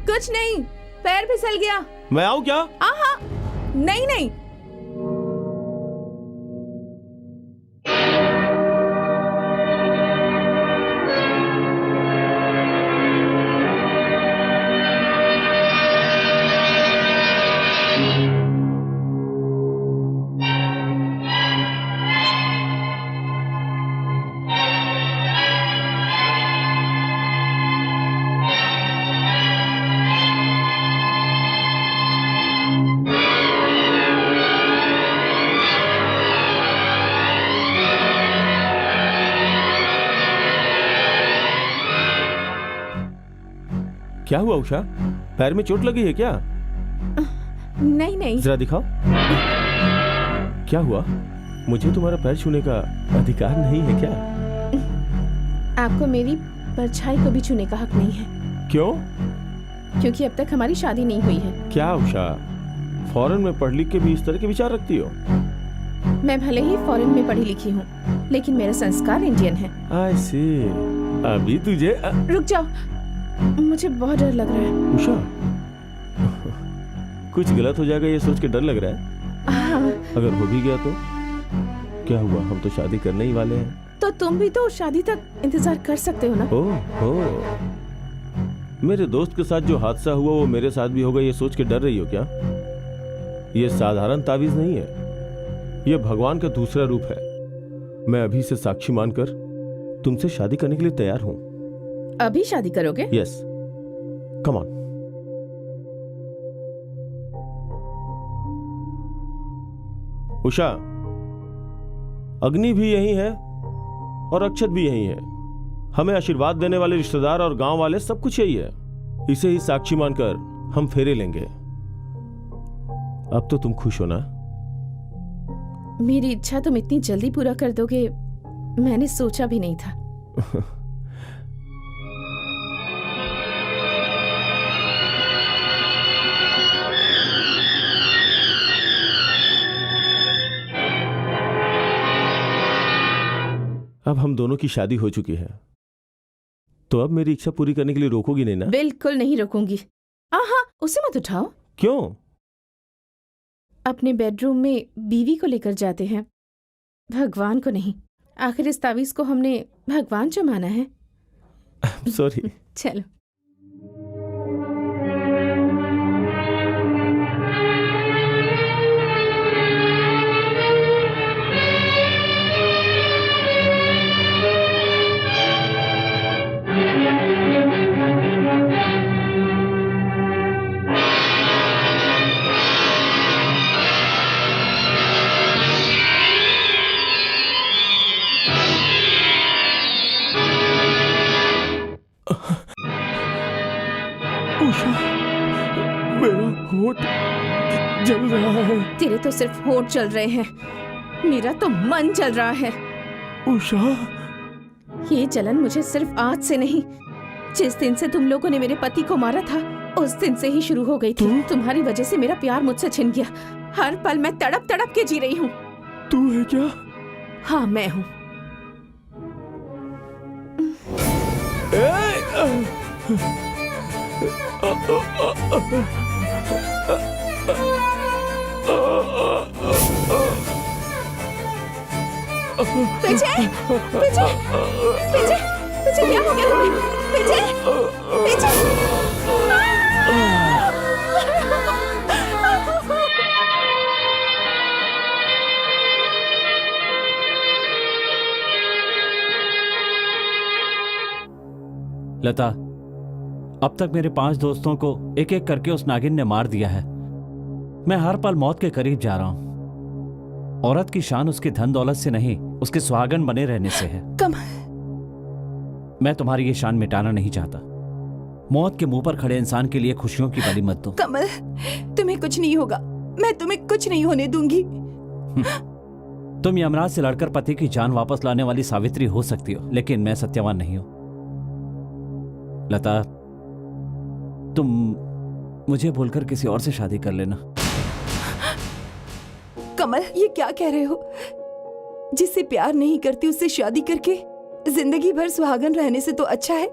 कुछ नहीं, पैर फिसल गया। मैं आऊं क्या? आहा, नहीं नहीं। क्या हुआ उषा? पैर में चोट लगी है क्या? नहीं नहीं। जरा दिखाओ। क्या हुआ? मुझे तुम्हारा पैर छूने का अधिकार नहीं है क्या? आपको मेरी परछाई को भी छूने का हक नहीं है। क्यों? क्योंकि अब तक हमारी शादी नहीं हुई है। क्या उषा, फॉरेन में पढ़ लिख के भी इस तरह के विचार रखती हो? मैं भले ही फॉरेन में पढ़ी लिखी हूँ, लेकिन मेरा संस्कार इंडियन है। आई सी। अभी तुझे रुक जाओ, मुझे बहुत डर लग रहा है। उषा, कुछ गलत हो जाएगा ये सोच के डर लग रहा है? हाँ। अगर हो भी गया तो क्या हुआ? हम तो शादी करने ही वाले हैं। तो तुम भी तो शादी तक इंतजार कर सकते हो ना? ओह, मेरे दोस्त के साथ जो हादसा हुआ वो मेरे साथ भी होगा ये सोच के डर रही हो क्या? ये साधारण तावीज नहीं है, ये भगवान का दूसरा रूप है। मैं अभी से साक्षी मानकर तुमसे शादी करने के लिए तैयार हूं। अभी शादी करोगे? Yes, come on. उषा, अग्नि भी यही है और अक्षत भी यही है। हमें आशीर्वाद देने वाले रिश्तेदार और गांव वाले सब कुछ यही है। इसे ही साक्षी मानकर हम फेरे लेंगे। अब तो तुम खुश हो ना? मेरी इच्छा तुम इतनी जल्दी पूरा कर दोगे, मैंने सोचा भी नहीं था। अब हम दोनों की शादी हो चुकी है, तो अब मेरी इच्छा पूरी करने के लिए रोकोगी नहीं ना? बिल्कुल नहीं रोकूंगी। आहा, उसे मत उठाओ। क्यों? अपने बेडरूम में बीवी को लेकर जाते हैं, भगवान को नहीं। आखिर इस तावीज को हमने भगवान जो माना है। सॉरी। चलो। मेरा होठ जल रहा है। तेरे तो सिर्फ होठ जल रहे हैं, मेरा तो मन जल रहा है। उषा, ये जलन मुझे सिर्फ आज से नहीं, जिस दिन से तुम लोगों ने मेरे पति को मारा था उस दिन से ही शुरू हो गई थी। तुम्हारी वजह से मेरा प्यार मुझसे छिन गया। हर पल मैं तड़प तड़प के जी रही हूँ। तू है क्या? हाँ, मैं हूँ। विजय, विजय, विजय, विजय, क्या हो गया तुम्हें? विजय, विजय। लता, अब तक मेरे 5 दोस्तों को एक एक करके उस नागिन ने मार दिया है। मैं हर पल मौत के करीब जा रहा हूं। औरत की शान उसके धन दौलत से नहीं, उसके सुहागन बने रहने से है। मैं तुम्हारी ये शान मिटाना नहीं चाहता। मौत के मुंह पर खड़े इंसान के लिए खुशियों की बलि मत दो। कमल, तुम्हें कुछ नहीं होगा, मैं तुम्हें कुछ नहीं होने दूंगी। तुम यमराज से लड़कर पति की जान वापस लाने वाली सावित्री हो सकती हो, लेकिन मैं सत्यवान नहीं हूं। लता, तुम मुझे भूलकर किसी और से शादी कर लेना। कमल, ये क्या कह रहे हो? जिससे प्यार नहीं करती उससे शादी करके जिंदगी भर सुहागन रहने से तो अच्छा है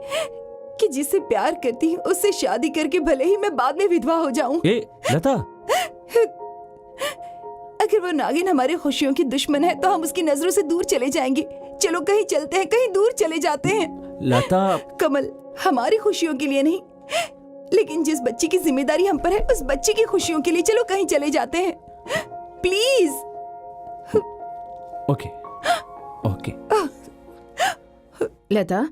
कि जिससे प्यार करती हूँ उससे शादी करके भले ही मैं बाद में विधवा हो जाऊं। लता, अगर वो नागिन हमारे खुशियों की दुश्मन है तो हम उसकी नजरों से दूर चले जाएंगे। चलो कहीं चलते हैं, कहीं दूर चले जाते हैं। लता, कमल, हमारी खुशियों के लिए नहीं, लेकिन जिस बच्ची की जिम्मेदारी हम पर है उस बच्ची की खुशियों के लिए चलो कहीं चले जाते हैं, प्लीज। Okay, okay. लता,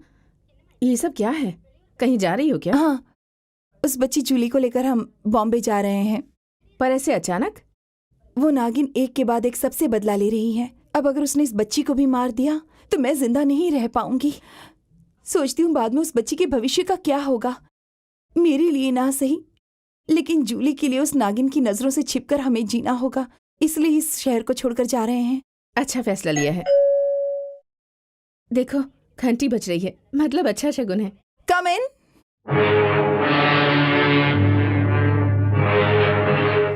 ये सब क्या है? कहीं जा रही हो क्या? हाँ, उस बच्ची जूली को लेकर हम बॉम्बे जा रहे हैं। पर ऐसे अचानक? वो नागिन एक के बाद एक सबसे बदला ले रही है। अब अगर उसने इस बच्ची को भी मार दिया तो मैं जिंदा नहीं रह पाऊंगी। सोचती हूँ बाद में उस बच्ची के भविष्य का क्या होगा। मेरे लिए ना सही, लेकिन जूली के लिए उस नागिन की नजरों से छिपकर हमें जीना होगा, इसलिए इस शहर को छोड़कर जा रहे हैं। अच्छा फैसला लिया है। देखो घंटी बज रही है, मतलब अच्छा शगुन है। कम इन।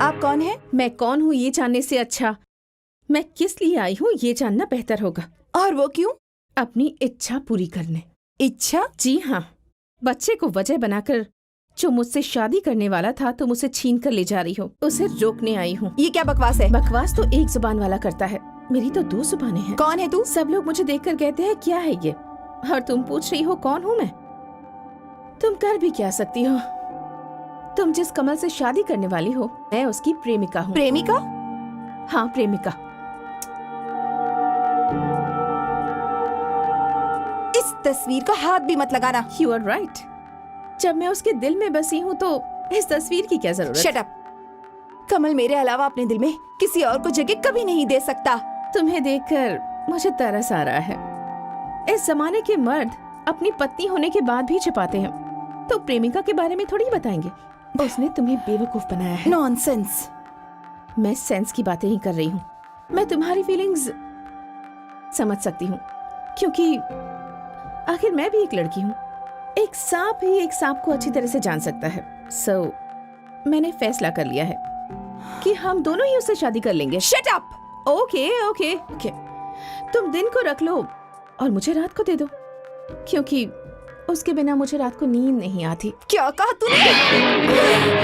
आप कौन हैं? मैं कौन हूँ ये जानने से अच्छा मैं किस लिए आई हूँ ये जानना बेहतर होगा। और वो क्यों? अपनी इच्छा पूरी करने। इच्छा? जी हाँ, बच्चे को वजह बनाकर जो मुझसे शादी करने वाला था तुम उसे छीन कर ले जा रही हो, उसे रोकने आई हूँ। ये क्या बकवास है? बकवास तो एक जुबान वाला करता है, मेरी तो 2 जुबानें हैं। कौन है तू? सब लोग मुझे देखकर कहते हैं क्या है ये, और तुम पूछ रही हो कौन हूँ मैं। तुम कर भी क्या सकती हो? तुम जिस कमल से शादी करने वाली हो मैं उसकी प्रेमिका हूँ। प्रेमिका? हाँ प्रेमिका। इस तस्वीर को हाथ भी मत लगाना। You are right। जब मैं उसके दिल में बसी हूँ तो इस तस्वीर की क्या जरूरत? Shut up। कमल मेरे अलावा अपने दिल में किसी और को जगह कभी नहीं दे सकता। तुम्हें देखकर मुझे तरस आ रहा है। इस जमाने के मर्द अपनी पत्नी होने के बाद भी छिपाते हैं, तो प्रेमिका के बारे में थोड़ी बताएंगे। उसने तुम्हें बेवकूफ बनाया है। नॉनसेंस। मैं सेंस की बातें ही कर रही हूँ। मैं तुम्हारी फीलिंग्स समझ सकती हूँ, क्योंकि आखिर मैं भी एक लड़की हूँ। एक सांप ही एक सांप को अच्छी तरह से जान सकता है। सो मैंने फैसला कर लिया है कि हम दोनों ही उससे शादी कर लेंगे। Shut up। Okay okay okay, तुम दिन को रख लो और मुझे रात को दे दो, क्योंकि उसके बिना मुझे रात को नींद नहीं आती। क्या कहा तूने?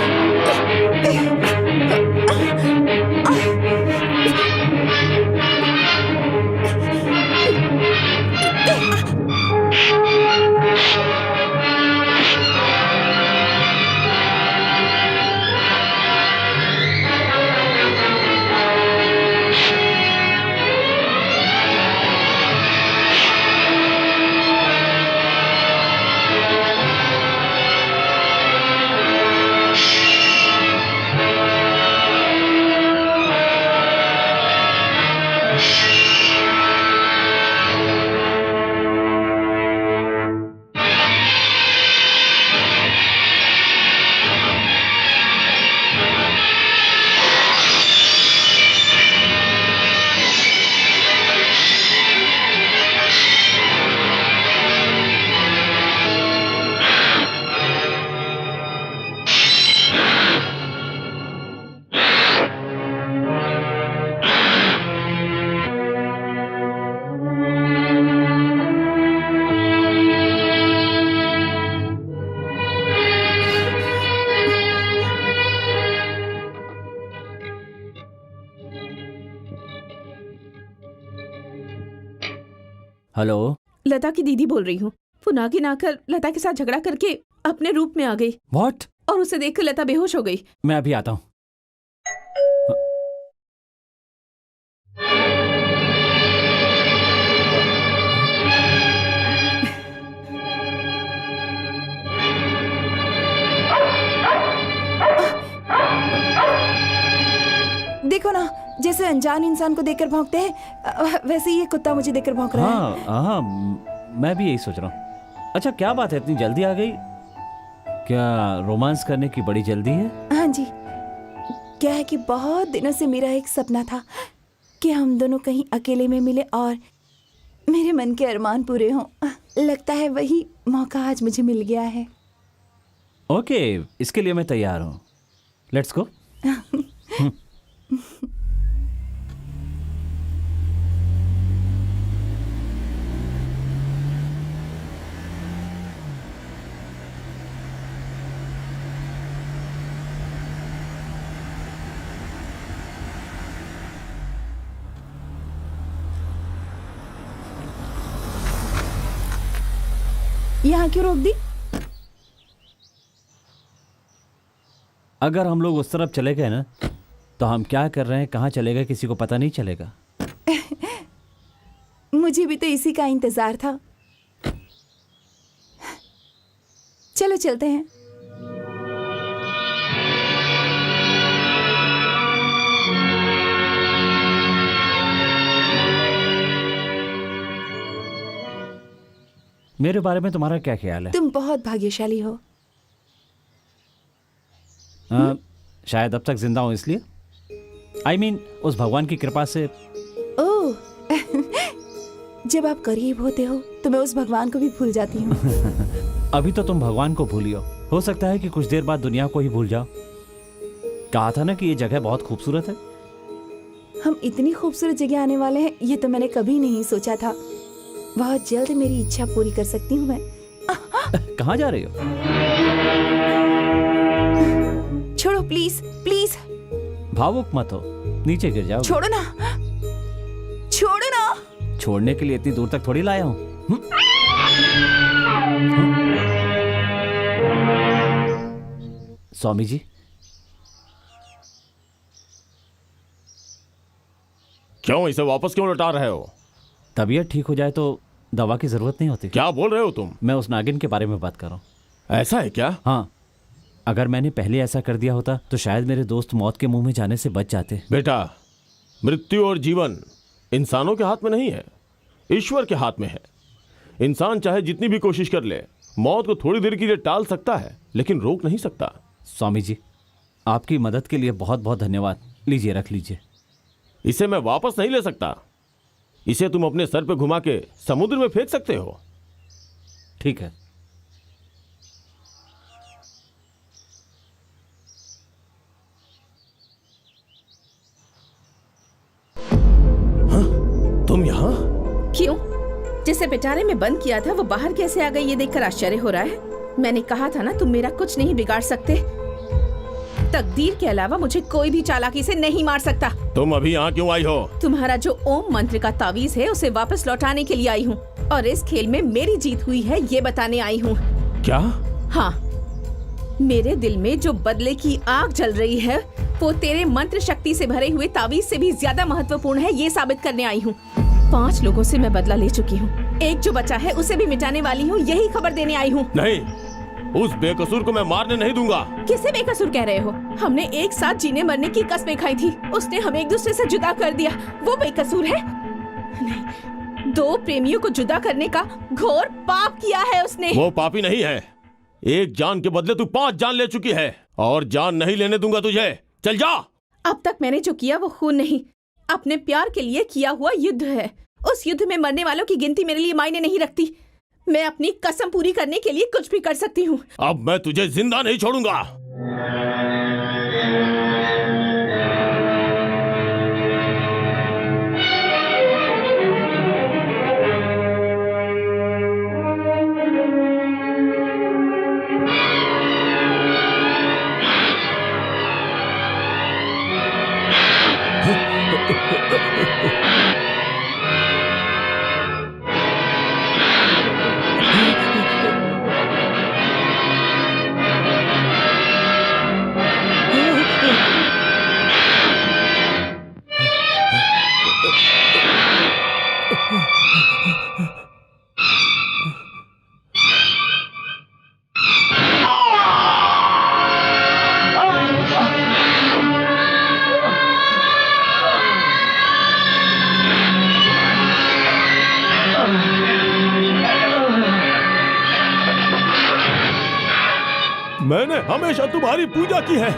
हेलो, लता की दीदी बोल रही हूँ। वो नागिन आकर लता के साथ झगड़ा करके अपने रूप में आ गई। व्हाट? और उसे देखकर लता बेहोश हो गई। मैं अभी आता हूँ। देखो ना, जैसे अनजान इंसान को देखकर भौंकते हैं, वैसे ही ये कुत्ता मुझे देखकर भौंक रहा है। हाँ, मैं भी यही सोच रहा हूँ। अच्छा क्या बात है, इतनी जल्दी आ गई? क्या रोमांस करने की बड़ी जल्दी है? हाँ जी, क्या है कि बहुत दिनों से मेरा एक सपना था कि हम दोनों कहीं अकेले में मिले और मेरे मन के अरमान पूरे हों। लगता है वही मौका आज मुझे मिल गया है। ओके, इसके लिए मैं तैयार हूँ। Let's go. यहाँ क्यों रोक दी? अगर हम लोग उस तरफ चले गए ना, तो हम क्या कर रहे हैं, कहाँ चले गए, किसी को पता नहीं चलेगा। मुझे भी तो इसी का इंतजार था। चलो चलते हैं। मेरे बारे में तुम्हारा क्या ख्याल है? तुम बहुत भाग्यशाली हो। शायद अब तक जिंदा हूं इसलिए। I mean, उस भगवान की कृपा से। ओह जब आप करीब होते हो तो मैं उस भगवान को भी भूल जाती हूँ। अभी तो तुम भगवान को भूलियो, हो सकता है कि कुछ देर बाद दुनिया को ही भूल जाओ। कहा था ना कि ये जगह बहुत खूबसूरत है। हम इतनी खूबसूरत जगह आने वाले हैं ये तो मैंने कभी नहीं सोचा था। बहुत जल्द मेरी इच्छा पूरी कर सकती हूँ मैं। कहाँ जा रही हो? छोड़ो प्लीज प्लीज। भावुक मत हो, नीचे गिर जाओ। छोड़ो ना, छोड़ो ना। छोड़ने के लिए इतनी दूर तक थोड़ी लाया हूँ। स्वामी जी, क्यों इसे वापस क्यों लौटा रहे हो? तबीयत ठीक हो जाए तो दवा की जरूरत नहीं होती। क्या बोल रहे हो तुम? मैं उस नागिन के बारे में बात कर रहा हूँ। ऐसा है क्या? हाँ, अगर मैंने पहले ऐसा कर दिया होता तो शायद मेरे दोस्त मौत के मुंह में जाने से बच जाते। बेटा, मृत्यु और जीवन इंसानों के हाथ में नहीं है, ईश्वर के हाथ में है। इंसान चाहे जितनी भी कोशिश कर ले, मौत को थोड़ी देर के लिए टाल सकता है लेकिन रोक नहीं सकता। स्वामी जी, आपकी मदद के लिए बहुत बहुत धन्यवाद। लीजिए, रख लीजिए। इसे मैं वापस नहीं ले सकता। इसे तुम अपने सर पे घुमा के समुद्र में फेंक सकते हो। ठीक है। तुम यहाँ? क्यों? जिसे पिटारे में बंद किया था वो बाहर कैसे आ गई ये देखकर आश्चर्य हो रहा है। मैंने कहा था ना तुम मेरा कुछ नहीं बिगाड़ सकते। तकदीर के अलावा मुझे कोई भी चालाकी से नहीं मार सकता। तुम अभी यहाँ क्यों आई हो? तुम्हारा जो ओम मंत्र का तावीज है उसे वापस लौटाने के लिए आई हूँ और इस खेल में मेरी जीत हुई है ये बताने आई हूँ। क्या? हाँ, मेरे दिल में जो बदले की आग जल रही है वो तेरे मंत्र शक्ति से भरे हुए तावीज से भी ज्यादा महत्वपूर्ण है ये साबित करने आई हूँ। 5 लोगों से मैं बदला ले चुकी हूँ, एक जो बचा है उसे भी मिटाने वाली हूँ, यही खबर देने आई हूँ। नहीं, उस बेकसूर को मैं मारने नहीं दूंगा। किसे बेकसूर कह रहे हो? हमने एक साथ जीने मरने की कस्में खाई थी, उसने हमें एक दूसरे से जुदा कर दिया, वो बेकसूर है? नहीं, 2 प्रेमियों को जुदा करने का घोर पाप किया है उसने। वो पापी नहीं है। एक जान के बदले तू 5 जान ले चुकी है और जान नहीं लेने दूंगा तुझे। चल जा। अब तक मैंने जो किया वो खून नहीं, अपने प्यार के लिए किया हुआ युद्ध है। उस युद्ध में मरने वालों की गिनती मेरे लिए मायने नहीं रखती। मैं अपनी कसम पूरी करने के लिए कुछ भी कर सकती हूँ। अब मैं तुझे जिंदा नहीं छोड़ूंगा। मैंने हमेशा तुम्हारी पूजा की है,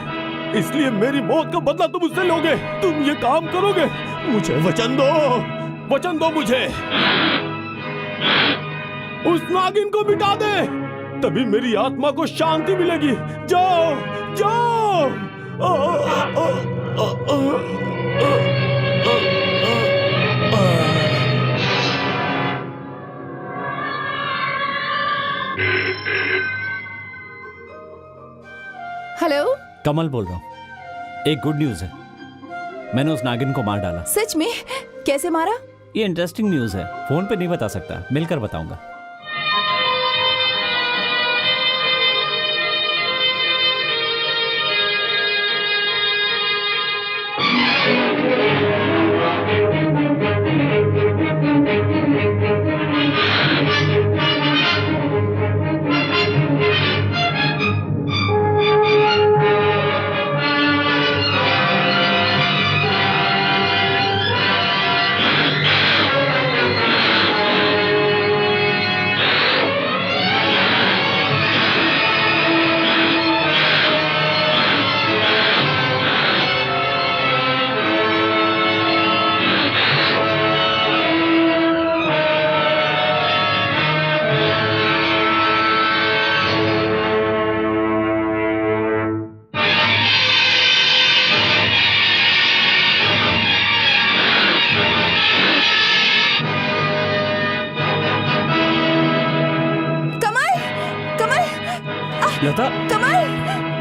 इसलिए मेरी मौत का बदला तुम मुझसे लोगे। तुम ये काम करोगे? मुझे वचन दो, वचन दो मुझे। उस नागिन को मिटा दे, तभी मेरी आत्मा को शांति मिलेगी। जाओ, जाओ। हेलो, कमल बोल रहा हूँ। एक गुड न्यूज है, मैंने उस नागिन को मार डाला। सच में? कैसे मारा? ये इंटरेस्टिंग न्यूज है, फोन पे नहीं बता सकता, मिलकर बताऊंगा। लता, कमल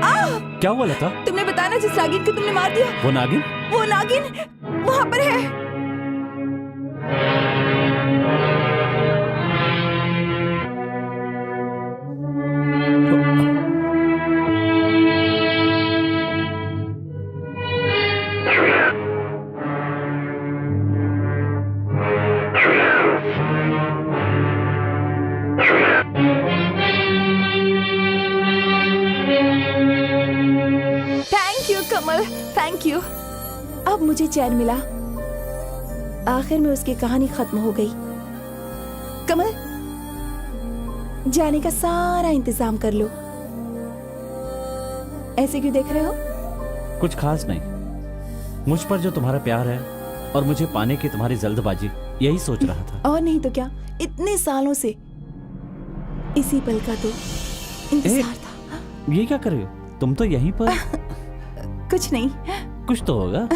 आ! क्या हुआ लता? तुमने बताया ना जिस नागिन को तुमने मार दिया, वो नागिन? वो नागिन वहाँ पर है। Thank you Kamal, thank you. अब मुझे चैन मिला। आखिर में उसकी कहानी खत्म हो गई। कमल, जाने का सारा इंतजाम कर लो। ऐसे क्यों देख रहे हो? कुछ खास नहीं, मुझ पर जो तुम्हारा प्यार है और मुझे पाने की तुम्हारी जल्दबाजी, यही सोच रहा था। और नहीं तो क्या, इतने सालों से इसी पल का तो इंतजार था। ये क्या कर रहे हो? तुम तो यहीं पर। कुछ नहीं। कुछ तो होगा।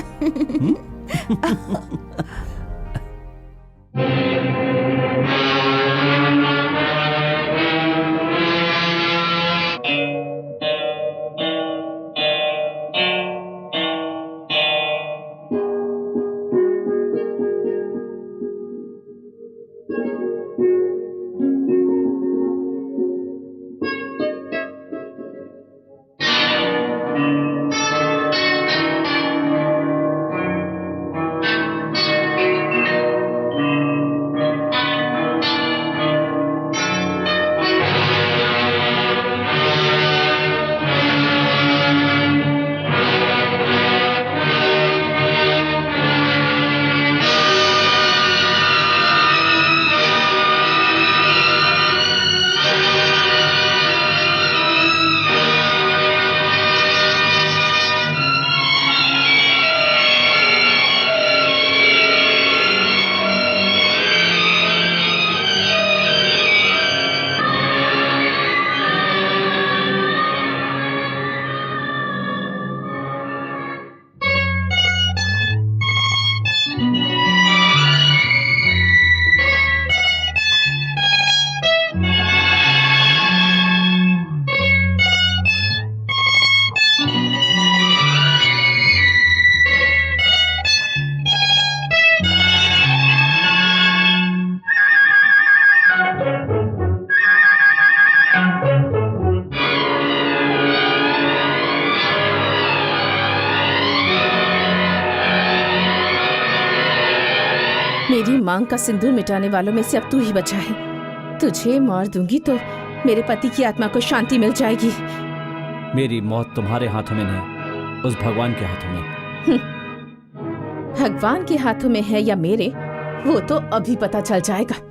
मेरी मांग का सिंदूर मिटाने वालों में से अब तू ही बचा है। तुझे मार दूंगी तो मेरे पति की आत्मा को शांति मिल जाएगी। मेरी मौत तुम्हारे हाथों में नहीं, उस भगवान के हाथों में। भगवान के हाथों में है या मेरे, वो तो अभी पता चल जाएगा।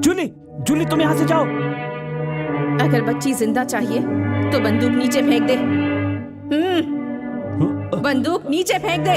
जूली, जूली तुम यहाँ से जाओ। अगर बच्ची जिंदा चाहिए तो बंदूक नीचे फेंक दे। बंदूक नीचे फेंक दे।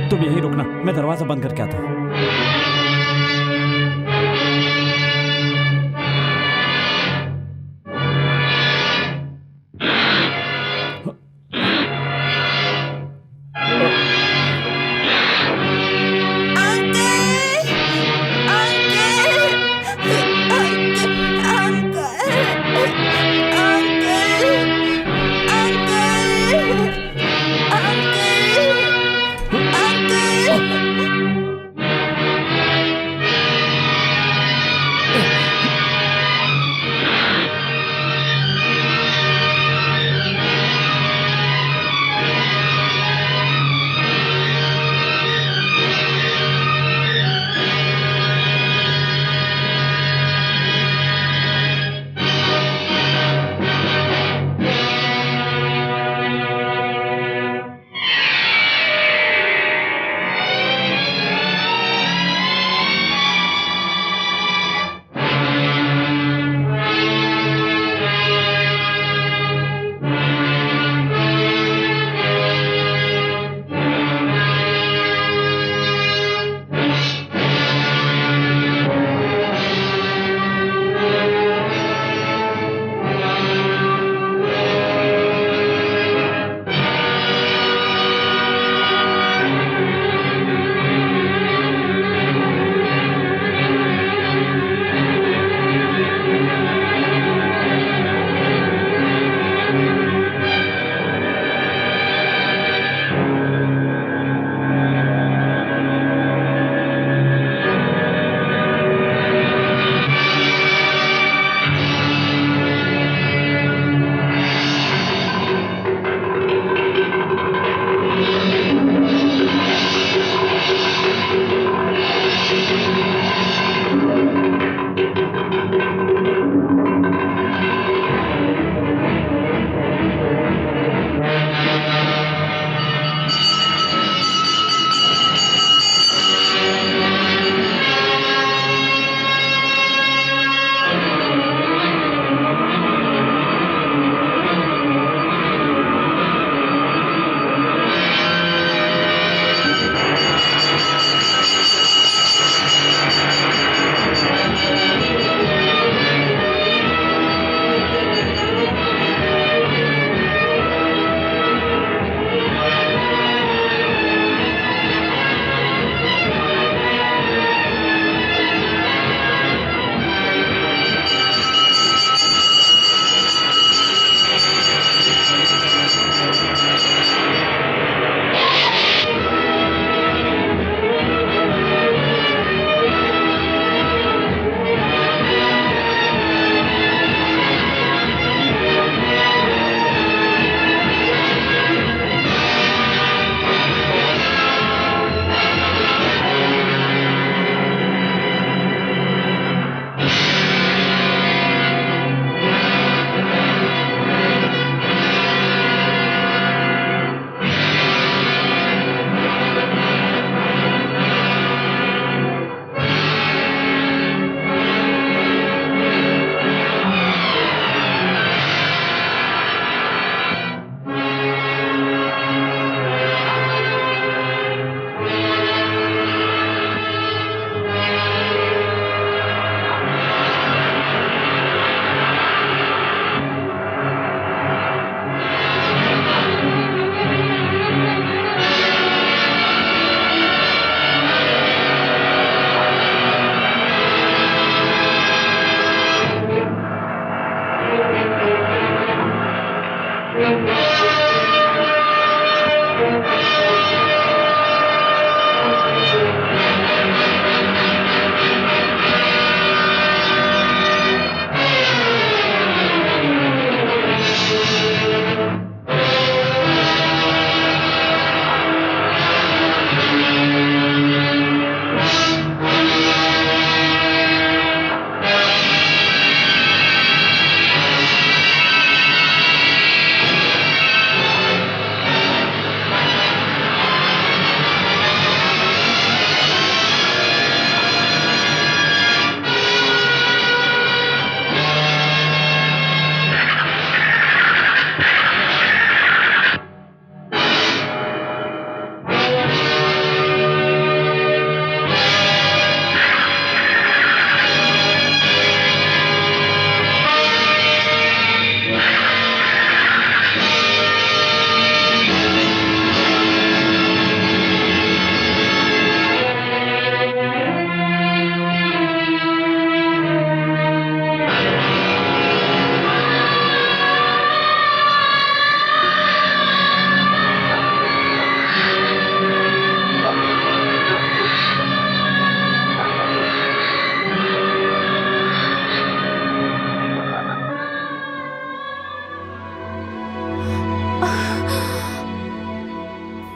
तुम यहीं रुकना, मैं दरवाजा बंद करके आता हूँ।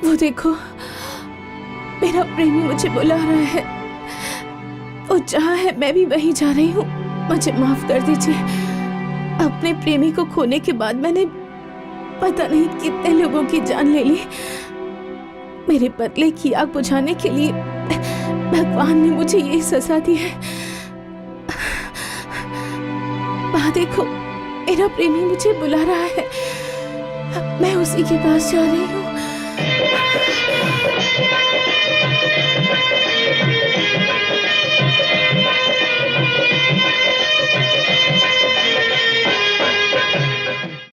वो देखो, मेरा प्रेमी मुझे बुला रहा है। वो जहाँ है मैं भी वहीं जा रही हूँ। मुझे माफ कर दीजिए। अपने प्रेमी को खोने के बाद मैंने पता नहीं कितने लोगों की जान ले ली। मेरे बदले की आग बुझाने के लिए भगवान ने मुझे यही सजा दी है। वहाँ देखो, मेरा प्रेमी मुझे बुला रहा है। मैं उसी के पास जा रही हूँ।